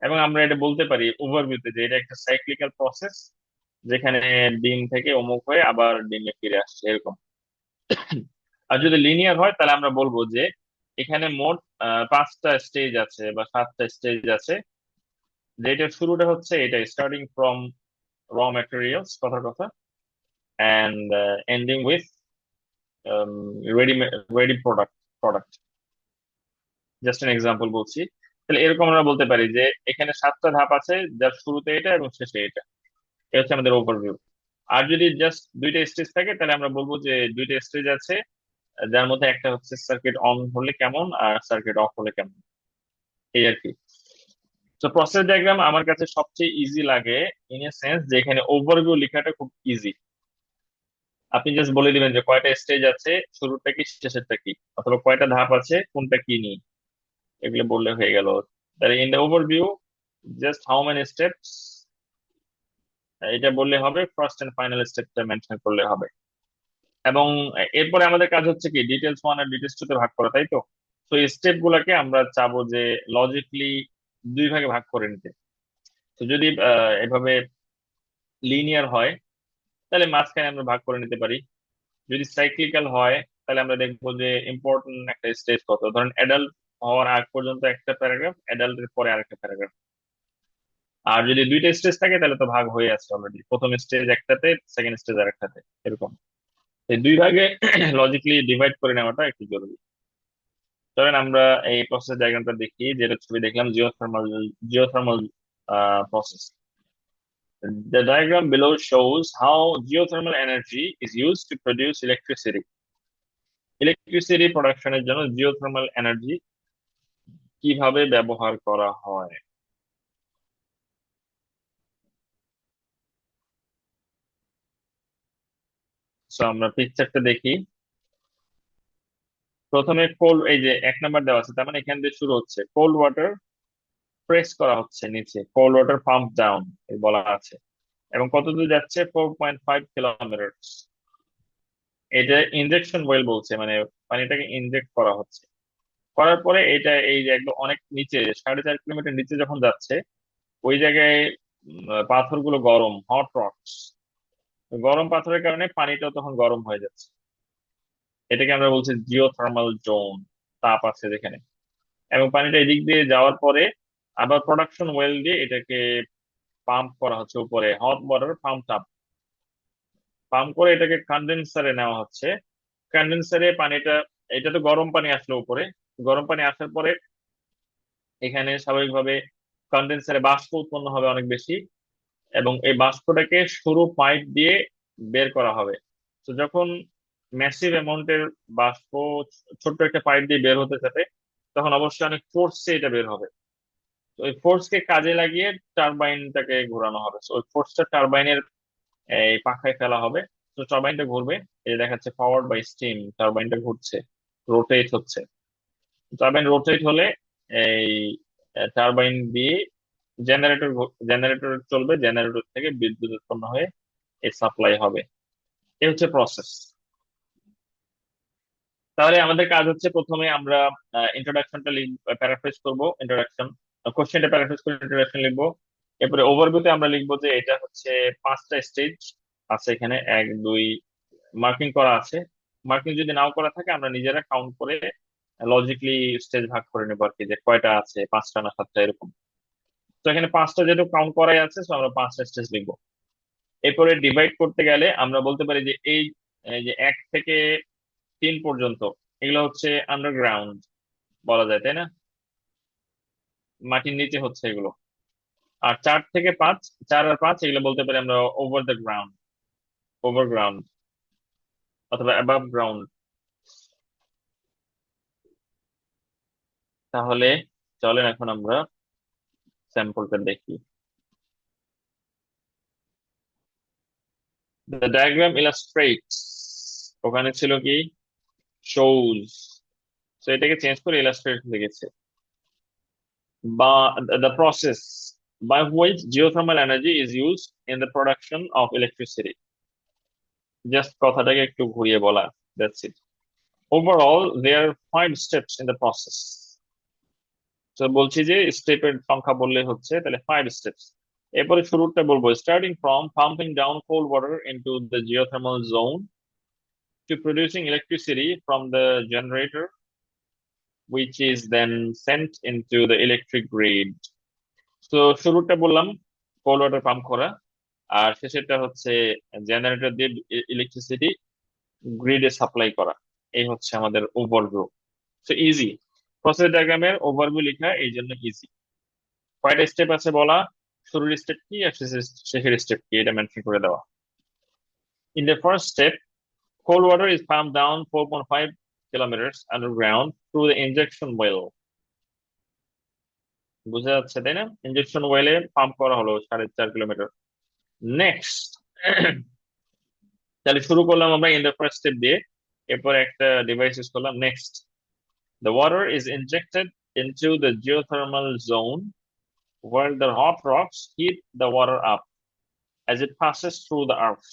এবং আমরা এটা বলতে পারি ওভারভিউতে যে এটা একটা সাইক্লিক্যাল প্রসেস, যেখানে ডিম থেকে অমুক হয়ে আবার ডিমে ফিরে আসছে এরকম। আর যদি লিনিয়ার হয় তাহলে আমরা বলবো যে এখানে মোট 5টা স্টেজ আছে বা 7টা স্টেজ আছে। যেটা শুরুটা হচ্ছে এটা স্টার্টিং ফ্রম র ম্যাটেরিয়ালস, কথার কথা, and ending with ready ready product. Just an example বলছি। তাহলে এরকম আমরা বলতে পারি যে এখানে 7টা ধাপ আছে, যার শুরুতে এটা এবং শেষে এটা। এটা হচ্ছে আমাদের ওভারভিউ। আর যদি জাস্ট 2টা স্টেজ থাকে তাহলে আমরা বলবো যে 2টা স্টেজ আছে, যার মধ্যে একটা হচ্ছে সার্কিট অন হলে কেমন আর সার্কিট অফ হলে কেমন, এই আর কি। তো প্রসেস ডায়াগ্রাম আমার কাছে সবচেয়ে ইজি লাগে ইন এ সেন্স যে এখানে ওভারভিউ লেখাটা খুব ইজি। আপনি জাস্ট বলে দিবেন যে কয়টা স্টেজ আছে, শুরুটা কি শেষেরটা কি, অথবা কয়টা ধাপ আছে কোনটা কি নিয়ে, এগুলো বললে হয়ে গেল। তাহলে in the overview just how many steps, এটা বললে হবে, ফার্স্ট এন্ড ফাইনাল স্টেপটা মেনশন করলে হবে। এবং এরপরে আমাদের কাজ হচ্ছে কি ডিটেলস 1 আর ডিটেলস 2 তে ভাগ করা, তাই তো? তো এই স্টেপ গুলাকে আমরা চাবো যে লজিকলি 2 ভাগে ভাগ করে নিতে। তো যদি এভাবে লিনিয়ার হয় তাহলে মাঝখানে আমরা ভাগ করে নিতে পারি। যদি সাইক্লিক্যাল হয় তাহলে আমরা দেখবো যে ইম্পর্টেন্ট একটা স্টেজ কত, ধরেন অ্যাডাল্ট হওয়ার আগ পর্যন্ত একটা প্যারাগ্রাফ, অ্যাডাল্টের পরে আরেকটা প্যারাগ্রাফ। আর যদি 2টা স্টেজ থাকে তাহলে তো ভাগ হয়ে আছে অলরেডি, প্রথম স্টেজ একটাতে, সেকেন্ড স্টেজ আরেকটাতে, এরকম। এই 2 ভাগে লজিক্যালি ডিভাইড করে নেওয়াটা একটু জরুরি। ধরেন আমরা এই প্রসেস ডায়াগ্রামটা দেখি, যেটা ছবি দেখলাম, geothermal process. The diagram below shows how geothermal energy is used to produce electricity. Electricity প্রোডাকশনের জন্য জিওথার্মাল এনার্জি কিভাবে ব্যবহার করা হয়। সো আমরা পিকচারটা দেখি। প্রথমে কোল্ড, এই যে 1 নাম্বার দেওয়া আছে, তার মানে এখান দিয়ে শুরু হচ্ছে, কোল্ড ওয়াটার প্রেস করা হচ্ছে নিচে, কোল্ড ওয়াটার পাম্প ডাউন বলা আছে। এবং কত দূর যাচ্ছে, 4.5 কিলোমিটার। এটা ইনজেকশন ওয়েল বলছে, মানে পানিটাকে ইনজেক্ট করা হচ্ছে। করার পরে এটা এই যে একদম অনেক নিচে, 4.5 কিলোমিটার নিচে যখন যাচ্ছে, ওই জায়গায় পাথরগুলো গরম, হট রকস, গরম পাথরের কারণে পানিটাও তখন গরম হয়ে যাচ্ছে। এটাকে আমরা বলছি জিওথার্মাল জোন, তাপ আছে যেখানে। এবং পানিটা এদিক দিয়ে যাওয়ার পরে আবার প্রোডাকশন ওয়েল দিয়ে এটাকে পাম্প করা হচ্ছে উপরে, hot water pump up, pump করে এটাকে কন্ডেন্সারে নেওয়া হচ্ছে। কন্ডেন্সারে পানিটা, এটা তো গরম পানি আসলো উপরে, গরম পানি আসার পরে এখানে স্বাভাবিকভাবে কন্ডেন্সারে বাষ্প উৎপন্ন হবে অনেক বেশি, এবং এই বাষ্পটাকে সরু পাইপ দিয়ে বের করা হবে। তো যখন ম্যাসিভ অ্যামাউন্টের বাষ্প ছোট্ট একটা পাইপ দিয়ে বের হতে যাবে, তখন অবশ্যই অনেক ফোর্সে এটা বের হবে। তো ওই ফোর্সকে কাজে লাগিয়ে টারবাইনটাকে ঘোরানো হবে। তো ওই ফোর্সটা টারবাইনের এই পাখায় ফেলা হবে। তো টারবাইনটা ঘুরবে, এই দেখাচ্ছে পাওয়ার্ড বাই স্টিম, টারবাইনটা ঘুরছে, রোটেট হচ্ছে। টারবাইন রোটেট হলে এই টারবাইন দিয়ে জেনারেটর জেনারেটর চলবে, জেনারেটর থেকে বিদ্যুৎ উৎপন্ন হয়ে এই সাপ্লাই হবে। এই হচ্ছে প্রসেস। তাহলে আমাদের কাজ হচ্ছে প্রথমে আমরা ইন্ট্রোডাকশনটা প্যারাফ্রেজ করব, ইন্ট্রোডাকশন কোশ্চেনটা প্যারাফ্রেজ করে ইন্ট্রোডাকশন লিখবো। এরপরে ওভারভিউতে আমরা লিখবো যে এটা হচ্ছে পাঁচটা স্টেজ আছে, এখানে এক দুই মার্কিং করা আছে। মার্কিং যদি নাও করা থাকে আমরা নিজেরা কাউন্ট করে লজিক্যালি স্টেজ ভাগ করে নেবো আর কি, যে কয়টা আছে, পাঁচটা না সাতটা এরকম। তো এখানে পাঁচটা যেহেতু কাউন্ট করাই আছে, তো আমরা পাঁচটা স্টেজ লিখবো। এরপরে ডিভাইড করতে গেলে আমরা বলতে পারি যে এই যে এক থেকে তিন পর্যন্ত এগুলো হচ্ছে আন্ডারগ্রাউন্ড বলা যায়, তাই না? মাটির নিচে হচ্ছে এগুলো। আর চার থেকে পাঁচ, চার আর পাঁচ এগুলো বলতে পারি আমরা over the ground, over ground অথবা অ্যাবাভ গ্রাউন্ড। তাহলে চলেন এখন আমরা স্যাম্পলটা দেখি। দ্য ডায়াগ্রাম ইলাস্ট্রেটস, ওখানে ছিল কি শোজ, তো এটাকে চেঞ্জ করে ইলাস্ট্রেট লিখেছে। বা the process by which geothermal energy is used in the production of electricity, just কথাটাকে একটু ঘুরিয়ে বলা, that's it. Overall there are 5 steps in the process। তো বলছি যে স্টেপের সংখ্যা বললে হচ্ছে, তাহলে 5 steps। এরপরে শুরুটা বলবো, starting from pumping down cold water into the geothermal zone to producing electricity from the generator, which is then sent into the electric grid. তো শুরুটা বললাম কোল্ড ওয়াটার পাম্প করা, আর শেষেরটা হচ্ছে জেনারেটর দিয়ে ইলেকট্রিসিটি গ্রিডে সাপ্লাই করা। এই হচ্ছে আমাদের ওভারভিউ। সো ইজি, প্রসেস ডায়াগ্রামের ওভারভিউ লেখা এই জন্য ইজি। কয়টা স্টেপ আছে বলা, শুরুর স্টেপ কি আর শেষের স্টেপ কি এটা মেনশন করে দেওয়া। In the first step, cold water is pumped down 4.5 kilometers underground through the injection well। বুঝা যাচ্ছে তাই না? ইনজেকশন ওয়েলে পাম্প করা হলো 4.5 কিলোমিটার। নেক্সট, তাহলে শুরু করলাম আমরা ইন দ্য ফার্স্ট স্টেপ দিয়ে, এরপর একটা ডিভাইস ইউজ করলাম। Next, the water is injected into the geothermal zone where the hot rocks heat the water up as it passes through the earth।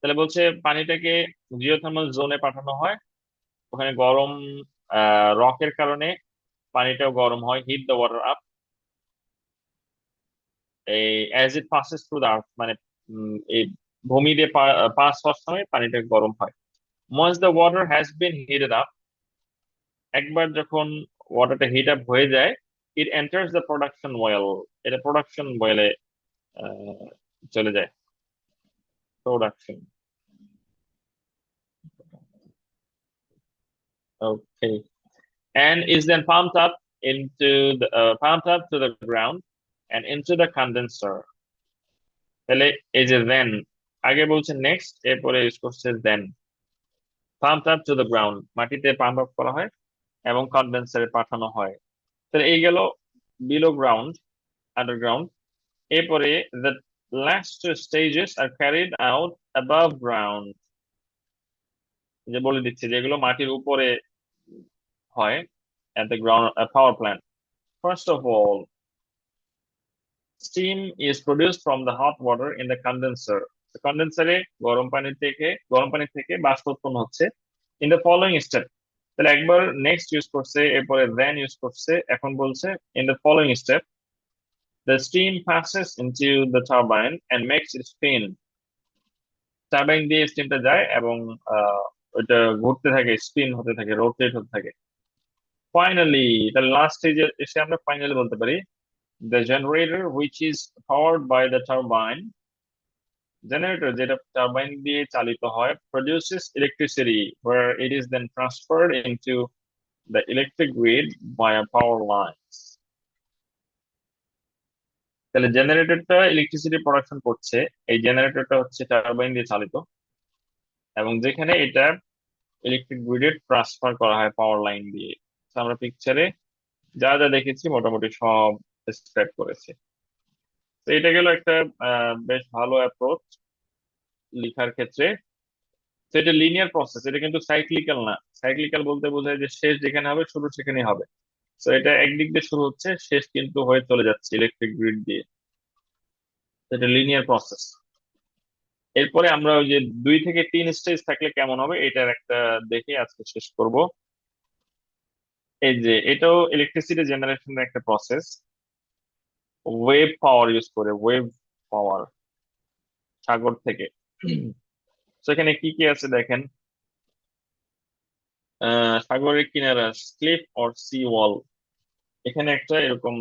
তাহলে বলছে পানিটাকে জিওথার্মাল জোনে পাঠানো হয়, ওখানে গরম রকের কারণে পানিটাও গরম হয়, heat the water up as it passes through the earth, মানে এই ভূমি দিয়ে পাস হওয়ার সময় পানিটা গরম হয়। once the water has been heated up, একবার যখন ওয়াটারটা হিট আপ হয়ে যায়, it enters the production well, এটা প্রোডাকশন ওয়েলে চলে যায়। Production, okay, and is then pumped up to the ground and into the condenser। তাহলে এই যে then, আগে বলছে নেক্সট, এরপরে ইউজ করছে then। Pump up to the ground, মাটিতে পাম্প আপ করা হয় এবং কন্ডেন্সারে পাঠানো হয়। তাহলে এই গেল বিলো গ্রাউন্ড, আন্ডারগ্রাউন্ড। এরপরে the last 2 stages are carried out above ground, যে বলে দিচ্ছে যেগুলো মাটির উপরে হয় at the ground power plant। First of all, steam is produced from the hot water in the condenser। কন্ডেন্সারে গরম পানি থেকে বাষ্প উৎপন্ন হচ্ছে। ইন দ্য ফলোইং স্টেপ, তাহলে একবার নেক্সট ইউজ করছে, এরপরে দেন ইউজ করছে, এখন বলছে in the following step the steam passes into the turbine and makes it spin। Turbine দিয়ে স্টিমটা যায় এবং ওইটা ঘুরতে থাকে, স্পিন হতে থাকে, রোটেট হতে থাকে। ফাইনালি, তাহলে লাস্ট স্টেজে এসে আমরা ফাইনালি বলতে পারি the generator which is powered by the turbine, generator যেটা টারবাইন দিয়ে চালিত হয়, produces electricity where it is then transferred into the electric grid via power lines। তাহলে জেনারেটরটা ইলেকট্রিসিটি প্রোডাকশন করছে, এই জেনারেটরটা হচ্ছে টারবাইন দিয়ে চালিত, এবং যেখানে এটা ইলেকট্রিক গ্রিডে ট্রান্সফার করা হয় পাওয়ার লাইন দিয়ে। তো আমরা পিকচারে যা যা দেখেছি মোটামুটি সব ডেসক্রাইব করেছে। তো এটা গেল একটা বেশ ভালো অ্যাপ্রোচ। লেখার ক্ষেত্রে। তো এটা লিনিয়ার প্রসেস, এটা কিন্তু সাইক্লিক্যাল না। সাইক্লিক্যাল বলতে বোঝায় যে শেষ যেখানে হবে শুরু সেখানেই হবে। তো এটা একদিক দিয়ে শুরু হচ্ছে, শেষ কিন্তু হয়ে চলে যাচ্ছে ইলেকট্রিক গ্রিড দিয়ে। তো এটা লিনিয়ার প্রসেস। এরপরে আমরা ওই যে 2 থেকে 3 স্টেজ থাকলে কেমন হবে এটার একটা দেখে আজকে শেষ করব। এই যে এটাও ইলেকট্রিসিটি জেনারেশনের একটা প্রসেস, ওয়েভ পাওয়ার ইউজ করে, ওয়েভ পাওয়ার সাগর থেকে। সেখানে কি কি আছে দেখেন। সাগরের কিনারা, ক্লিফ অর সি ওয়াল, এখানে একটা এরকম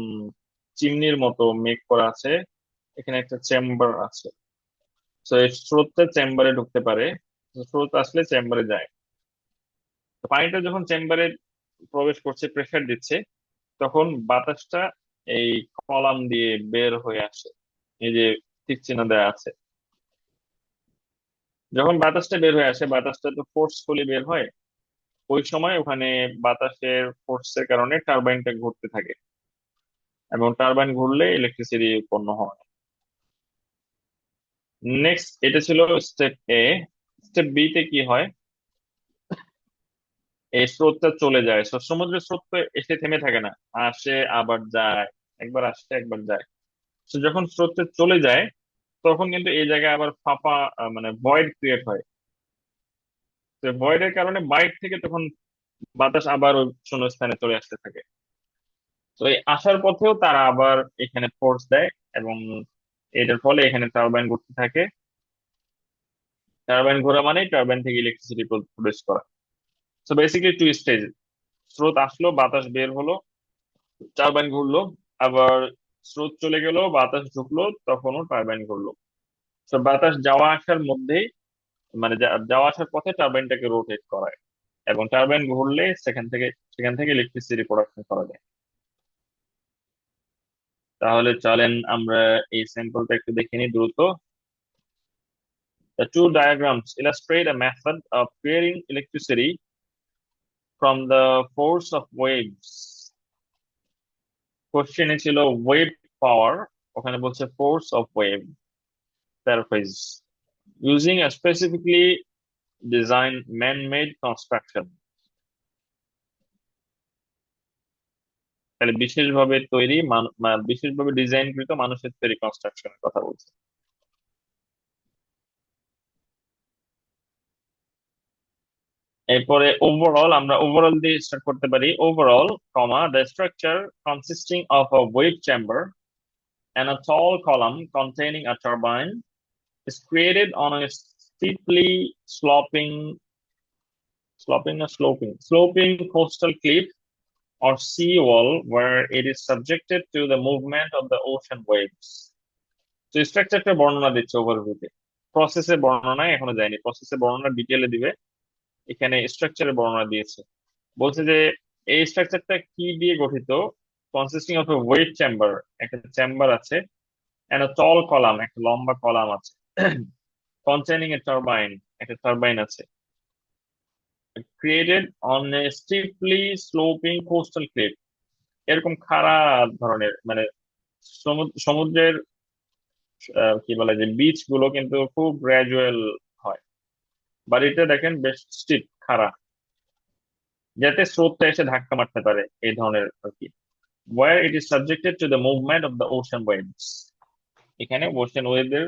চিমনির মতো মেক করা আছে, এখানে একটা চেম্বার আছে। তো এই স্রোতটা চেম্বারে ঢুকতে পারে, তো স্রোত আসলে চেম্বারে যায়। তো পানিটা যখন চেম্বারে প্রবেশ করছে, প্রেসার দিচ্ছে, তখন বাতাসটা এই কলাম দিয়ে বের হয়ে আসে। এই যে তীর চিহ্ন দেওয়া আছে। যখন বাতাসটা বের হয়ে আসে, বাতাসটা তো ফোর্সফুলি বের হয়, ওই সময় ওখানে বাতাসের ফোর্সের কারণে টারবাইনটা ঘুরতে থাকে, এবং টারবাইন ঘুরলে ইলেকট্রিসিটি উৎপন্ন হয়। নেক্সট, এটা ছিল স্টেপ এ। স্টেপ বি তে কি হয়, এই স্রোতটা চলে যায়। সমুদ্রের স্রোত তো এসে থেমে থাকে না, আসে আবার যায়, একবার আসে একবার যায়। তো যখন স্রোতটা চলে যায়, তখন কিন্তু এই জায়গায় আবার ফাঁপা, মানে ভয়েড ক্রিয়েট হয়। তো ভয়েডের কারণে বাইরে থেকে তখন বাতাস আবার ওই শূন্যস্থানে চলে আসতে থাকে। তো এই আসার পথেও তারা আবার এখানে ফোর্স দেয়, এবং এটার ফলে এখানে টারবাইন ঘুরতে থাকে। টারবাইন ঘোরা মানে টারবাইন থেকে ইলেকট্রিসিটি প্রডিউস করা। তো বেসিক্যালি 2 স্টেজ, স্রোত আসলো, বাতাস বের হলো, টারবাইন ঘুরলো, আবার স্রোত চলে গেল, বাতাস ঢুকলো, তখনও টারবাইন ঘুরলো। তো বাতাস যাওয়া আসার মধ্যেই, মানে যাওয়া আসার পথে টারবাইনটাকে রোটেট করায়, এবং টারবাইন ঘুরলে সেখান থেকে ইলেকট্রিসিটি প্রোডাকশন করা যায়। তাহলে চলেন আমরা এই স্যাম্পলটা একটু দেখে নিই দ্রুত। The two diagrams illustrate a method of creating electricity from the force of waves. কোশ্চেনে ছিল ওয়েভ পাওয়ার, ওখানে বলছে force of wave, paraphrase, using a specifically designed man-made construction। তাহলে বিশেষভাবে তৈরি বিশেষভাবে ডিজাইনকৃত মানুষের তৈরি কনস্ট্রাকশনের কথা বলছে। এরপরে ওভারঅল, আমরা ওভারঅল দিয়ে স্টার্ট করতে পারি। Overall, comma, the structure consisting of a wave chamber and a tall column containing a turbine is created on a steeply sloping coastal cliff or sea wall where it is subjected to the movement of the ocean waves. তো স্ট্রাকচারটা বর্ণনা দিচ্ছে ওভারভিউতে, প্রসেসের বর্ণনায় এখনো যায়নি, প্রসেসের বর্ণনা ডিটেলে দিবে। এখানে স্ট্রাকচারের বর্ণনা দিয়েছে, বলছে যে এই স্ট্রাকচারটা কি দিয়ে গঠিত। Consisting of a wave chamber, একটা চেম্বার আছে, এন্ড আ টল কলাম, একটা লম্বা কলাম আছে, কন্টেইনিং এ টারবাইন, একটা টারবাইন আছে, created on a steeply sloping coastal cliff. এরকম খাড়া ধরনের, মানে সমুদ্রের কি বলে যে বিচ গুলো কিন্তু খুব গ্রাজুয়াল হয়, বাট এটা দেখেন বেশ স্টিপ, খাড়া, যাতে স্রোতটা এসে ধাক্কা মারতে পারে, এই ধরনের আর কি। where it is subjected to the movement of the ocean waves, এখানে ওশেন ওয়েভের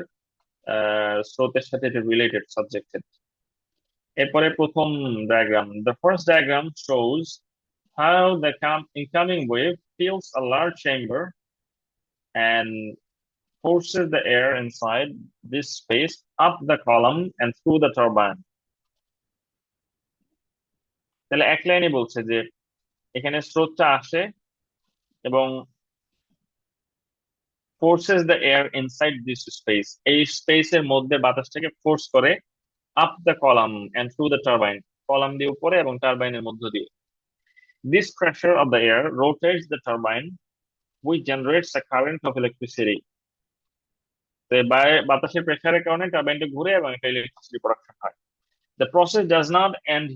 স্রোতের সাথে এটা রিলেটেড, সাবজেক্টেড। এরপরে প্রথম diagram, the first diagram shows how the incoming wave fills a large chamber and forces the air inside this space up the column and through the turbine। তাহলে এক লাইনে বলছে যে এখানে স্রোতটা আসে এবং forces the air inside this space, এই স্পেসের মধ্যে বাতাসটাকে ফোর্স করে, up the column and through the turbine, column দিয়ে উপরে এবং টারবাইনের মধ্য দিয়ে। This pressure of the air rotates the turbine which generates a current of electricity। তো এই বাতাসের প্রেসারের কারণে টারবাইনটা ঘুরে এবং একটা ইলেকট্রিসিটি প্রোডাকশন হয়। The process does not end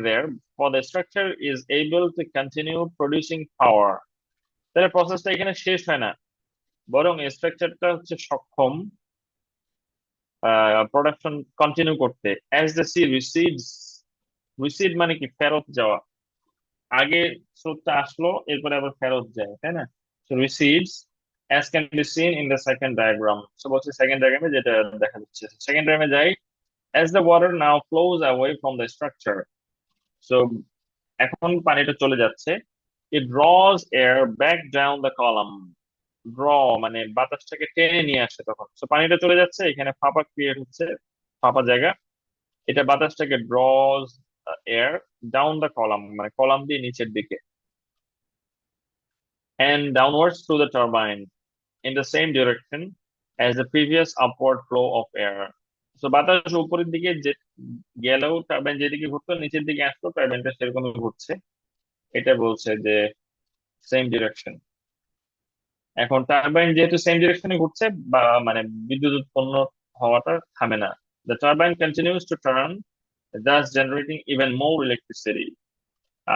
there, for the structure is able to continue producing power। তাহলে প্রসেসটা এখানে শেষ হয় না, বরং স্ট্রাকচারটা হচ্ছে সক্ষম প্রোডাকশন কন্টিনিউ করতে। অ্যাজ দ্য সি রিসিডস, রিসিড মানে কি ফেরত যাওয়া, আগে স্রোতটা আসলো এরপরে আবার ফেরত যায়, তাই না? So recedes as can be seen in the second diagram. So বলছে সেকেন্ড ডায়াগ্রামে যেটা দেখা যাচ্ছে, সেকেন্ড ডায়াগ্রামে যাই। As the water now flows away from the structure, so এখন পানিটা চলে যাচ্ছে। It draws air back down the column. Draw মানে বাতাসটাকে টেনে নিয়ে আসে তখন। তো পানিটা চলে যাচ্ছে, এখানে ফাঁপা ক্রিয়েট হচ্ছে, ফাঁপা জায়গা। এটা বাতাসটাকে ড্রজ এয়ার ডাউন দ্য কলাম, মানে কলাম দিয়ে নিচের দিকে, and downwards through the turbine in the same direction as the previous upward flow of air. So বাতাস উপরের দিকে যে গেলেও টারবাইন যেদিকে ঘুরতো নিচের দিকে আসতো, টারবাইনটা সেরকমই ঘুরছে। এটা বলছে যে সেম ডিরেকশন। এখন টারবাইন যেহেতু সেম ডিরেকশনে ঘুরছে, বা মানে বিদ্যুৎ উৎপন্ন হওয়াটা থামে না। The turbine continues to turn, thus generating even more electricity,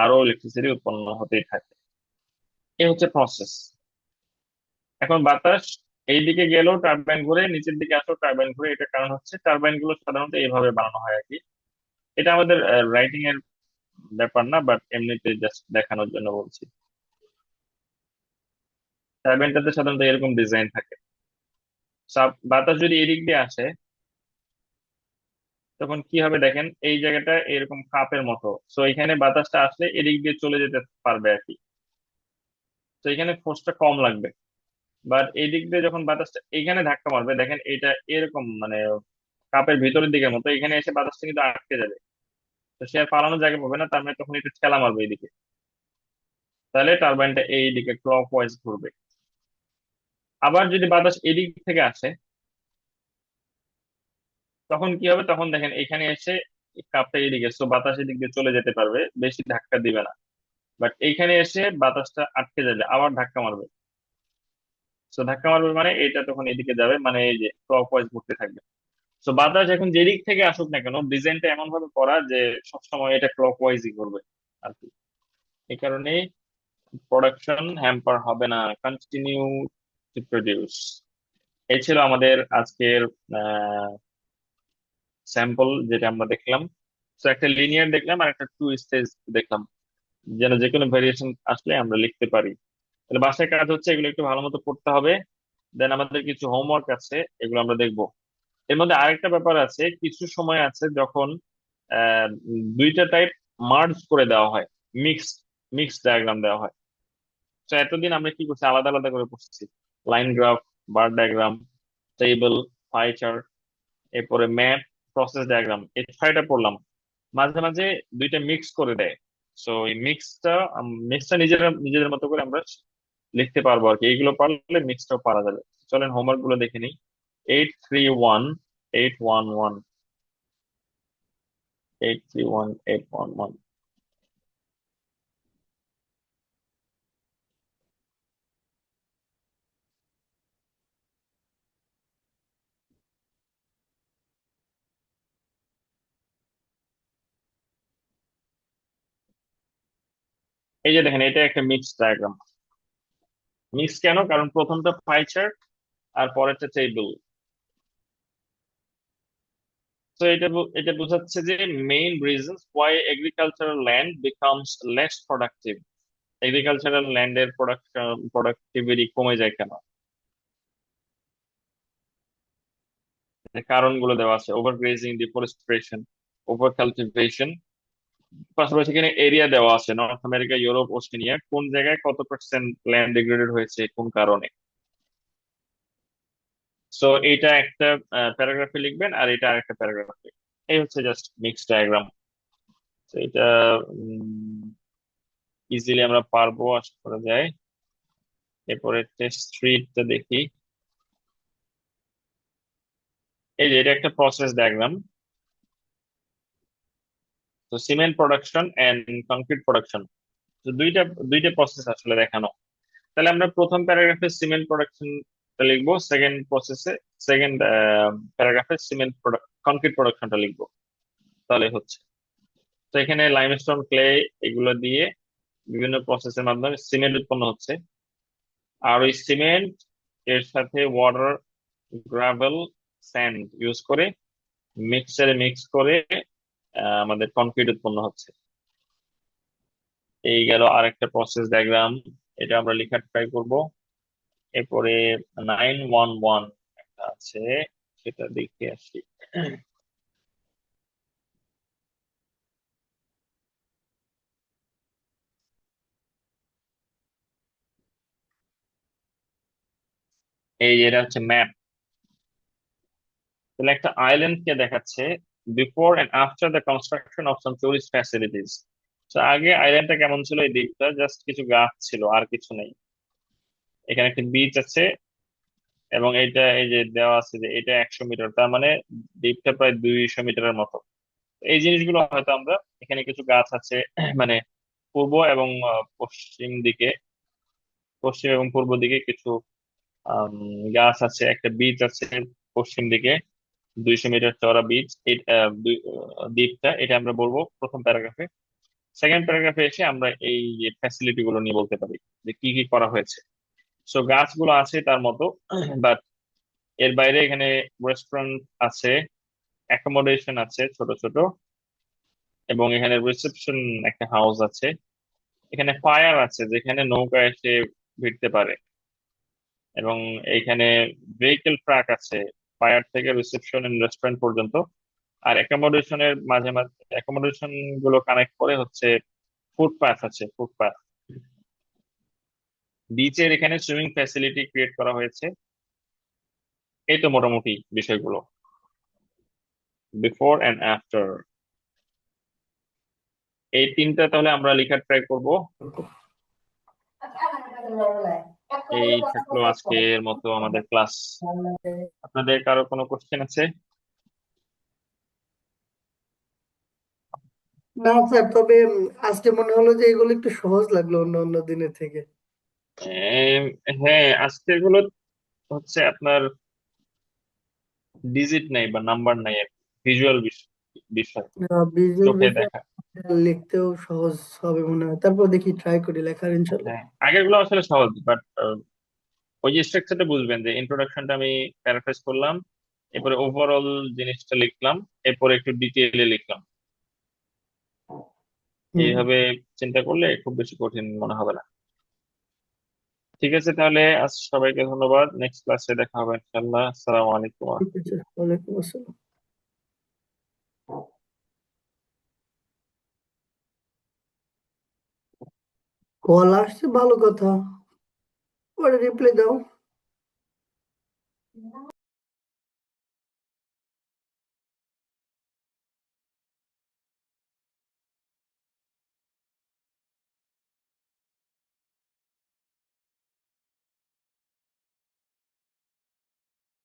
আরো ইলেকট্রিসিটি উৎপন্ন হতেই থাকে। এ হচ্ছে প্রসেস। এখন বাতাস এইদিকে গেলেও টারবাইন ঘুরে, নিচের দিকে আসলেও টারবাইন ঘুরে। এটা কারণ হচ্ছে টারবাইন গুলো সাধারণত এইভাবে বানানো হয় আর কি। এটা আমাদের রাইটিং এর ব্যাপার না, বাট এমনিতে জাস্ট দেখানোর জন্য বলছি। টারবাইনটাতে সাধারণত এরকম ডিজাইন থাকে। বাতাস যদি এদিক দিয়ে আসে তখন কি হবে দেখেন, এই জায়গাটা এরকম কাপের মতো। সো এখানে বাতাসটা আসলে এদিক দিয়ে চলে যেতে পারবে আর কি। তো এখানে ফোর্সটা কম লাগবে। বাট এই দিক দিয়ে যখন বাতাসটা এখানে ধাক্কা মারবে, দেখেন এটা এরকম মানে কাপের ভিতরের দিকের মতো, এখানে এসে বাতাসটা কিন্তু আটকে যাবে। তো সে আর পালানোর জায়গা পাবে না, তার মানে তখন এটা ঠেলা মারবে এইদিকে। তাহলে টারবাইনটা এই দিকে ক্লক ওয়াইজ ঘুরবে। আবার যদি বাতাস এদিক থেকে আসে তখন কি হবে, তখন দেখেন এখানে এসে কাপটা এদিকে, তো বাতাস এদিক দিয়ে চলে যেতে পারবে, বেশি ধাক্কা দিবে না। বাট এইখানে এসে বাতাসটা আটকে যাবে, আবার ধাক্কা মারবে। তো ধাক্কা মারবে মানে এটা তখন এদিকে যাবে, মানে এই যে ক্লক ওয়াইজ ঘুরতে থাকবে। তো বাতাস এখন যেদিক থেকে আসুক না কেন, ডিজাইনটা এমন ভাবে করা যে সবসময় এটা ক্লক ওয়াইজই ঘুরবে আর কি। এই কারণে প্রোডাকশন হ্যাম্পার হবে না, কন্টিনিউ টু প্রডিউস। এই ছিল আমাদের আজকের স্যাম্পল যেটা আমরা দেখলাম। তো একটা লিনিয়ার দেখলাম আর একটা টু স্টেজ দেখলাম, যেন যে কোনো ভেরিয়েশন আসলে আমরা লিখতে পারি। তাহলে বাসায় কাজ হচ্ছে, এগুলো একটু ভালো মতো পড়তে হবে। দেন আমাদের কিছু হোমওয়ার্ক আছে, এগুলো আমরা দেখবো। এর মধ্যে আরেকটা ব্যাপার আছে, কিছু সময় আছে যখন দুইটা টাইপ মার্জ করে দেওয়া হয়, মিক্স মিক্স ডায়াগ্রাম দেওয়া হয়। তো এতদিন আমরা কি করছি, আলাদা আলাদা করে পড়ছি। লাইন গ্রাফ, বার ডায়াগ্রাম, টেবিল, পাই চার্ট, এরপরে ম্যাপ, প্রসেস ডায়াগ্রাম, এই ছয়টা পড়লাম। মাঝে মাঝে দুইটা মিক্স করে দেয়। সো এই মিক্সটা নিজেরা নিজেদের মতো করে আমরা লিখতে পারবো আর কি। এইগুলো পারলে মিক্সটাও পারা যাবে। চলেন হোমওয়ার্ক গুলো দেখে নিই। 831, 811, 831, 811। এই যে দেখেন, এটা একটা মিক্স ডায়াগ্রাম। মিক্স কেন? কারণ প্রথমটা পাই চার্ট আর পরেরটা টেবিল। তো এটা বোঝাচ্ছে যে main reasons why agricultural land becomes less productive. Agricultural ল্যান্ডের প্রোডাক্টিভিটি কমে যায় কেন, এর কারণগুলো দেওয়া আছে। Over grazing, deforestation, over cultivation. পাশাপাশি এখানে এরিয়া দেওয়া আছে, নর্থ আমেরিকা, ইউরোপ, অস্ট্রেলিয়া, কোন জায়গায় কত পার্সেন্ট ল্যান্ড ডিগ্রেডেড হয়েছে, কোন কারণে। সো এটা একটা প্যারাগ্রাফে লিখবেন, আর এটা আরেকটা প্যারাগ্রাফে। এই হচ্ছে জাস্ট মিক্স ডায়াগ্রাম। তো এটা ইজিলি আমরা পারবো, আশা করা যায়। এরপরে টেস্ট থ্রিটা দেখি। এই যে এটা একটা প্রসেস ডায়াগ্রাম। তো cement production and concrete production, তো দুইটা দুইটা প্রসেস আসলে দেখানো। তাহলে আমরা প্রথম প্যারাগ্রাফে সিমেন্ট প্রোডাকশনটা লিখবো, সেকেন্ড প্যারাগ্রাফে কনক্রিট প্রোডাকশনটা লিখবো। তাহলে হচ্ছে, তো এখানে লাইমস্টোন, ক্লে, এগুলো দিয়ে বিভিন্ন প্রসেসের মাধ্যমে সিমেন্ট উৎপন্ন হচ্ছে। আর ওই সিমেন্ট এর সাথে ওয়াটার, গ্রাভেল, স্যান্ড ইউজ করে মিক্সচারে মিক্স করে আমাদের কনক্রিট উৎপন্ন হচ্ছে। এই গেল আরেকটা প্রসেস ডায়াগ্রাম, এটা আমরা লেখার ট্রাই করব। এরপরে 911 একটা আছে, সেটা দেখে আসি। এই যেটা হচ্ছে ম্যাপ, তাহলে একটা আইল্যান্ড কে দেখাচ্ছে before and after the construction of some tourist facilities. তো আগে আইল্যান্ডটা কেমন ছিল, এই দ্বীপটা জাস্ট কিছু গাছ ছিল আর কিছু নেই। এখানে একটা বিচ আছে, এবং এটা এই যে দেওয়া আছে যে এটা 100 মিটার, তার মানে দ্বীপটা প্রায় 200 মিটারের মতো। এই জিনিসগুলো হয়তো আমরা, এখানে কিছু গাছ আছে মানে পূর্ব এবং পশ্চিম দিকে, পশ্চিম এবং পূর্ব দিকে কিছু আম, গাছ আছে, একটা বিচ আছে পশ্চিম দিকে, 200 মিটার চওড়া বিচ। দ্বীপটা, এটা আমরা বলবো প্রথম প্যারাগ্রাফে। সেকেন্ড প্যারাগ্রাফে এসে আমরা এই যে ফ্যাসিলিটি গুলো নিয়ে বলতে পারি যে কি কি করা হয়েছে। সো গাছগুলো আছে তার মতো, বাট এর বাইরে এখানে রেস্টুরেন্ট আছে, অ্যাকোমোডেশন আছে ছোট ছোট, এবং এখানে রিসেপশন একটা হাউস আছে। এখানে ফায়ার আছে যেখানে নৌকা এসে ভিড়তে পারে, এবং এইখানে ভেহিকেল ট্রাক আছে ফায়ার থেকে রিসেপশন এন্ড রেস্টুরেন্ট পর্যন্ত। আর অ্যাকোমোডেশনের মাঝে মাঝে অ্যাকোমোডেশন গুলো কানেক্ট করে হচ্ছে ফুটপাথ আছে, ফুটপাথ। বিচের এখানে সুইমিং ফ্যাসিলিটি ক্রিয়েট করা হয়েছে। এই তো মোটামুটি বিষয়গুলো, বিফোর এন্ড আফটার। এই তিনটা তাহলে আমরা লেখার ট্রাই করব। এই থাকলো আজকের মতো আমাদের ক্লাস। আপনাদের কারো কোনো কোশ্চেন আছে? না স্যার, তবে আজকে মনে হলো যে এগুলো একটু সহজ লাগলো অন্য অন্য দিনের থেকে। এম, হ্যাঁ, আজকের গুলো হচ্ছে আপনার ডিজিট নাই বা নাম্বার নাই, ভিজুয়াল বিষয়, ভিজুয়াল চোখে বেসে দেখা। লিখতেও সহজ হবে মনে হয়, তারপর দেখি ট্রাই করি লেখার ইনশাল্লাহ। হ্যাঁ, আগের গুলো আসলে সহজ, বাট ওই যে স্ট্রাকচারটা বুঝবেন যে ইন্ট্রোডাকশনটা আমি প্যারাফ্রেজ করলাম, এরপরে ওভারঅল জিনিসটা লিখলাম, এরপরে একটু ডিটেইলে লিখলাম। হুম। এইভাবে চিন্তা করলে খুব বেশি কঠিন মনে হবে না। ঠিক আছে, তাহলে আজ সবাইকে ধন্যবাদ, নেক্সট ক্লাসে দেখা হবে ইনশাল্লাহ। আসসালামু আলাইকুম। ঠিক আছে, ওয়ালাইকুম আসসালাম। কল আসছে, ভালো কথা, পরে রিপ্লাই দাও।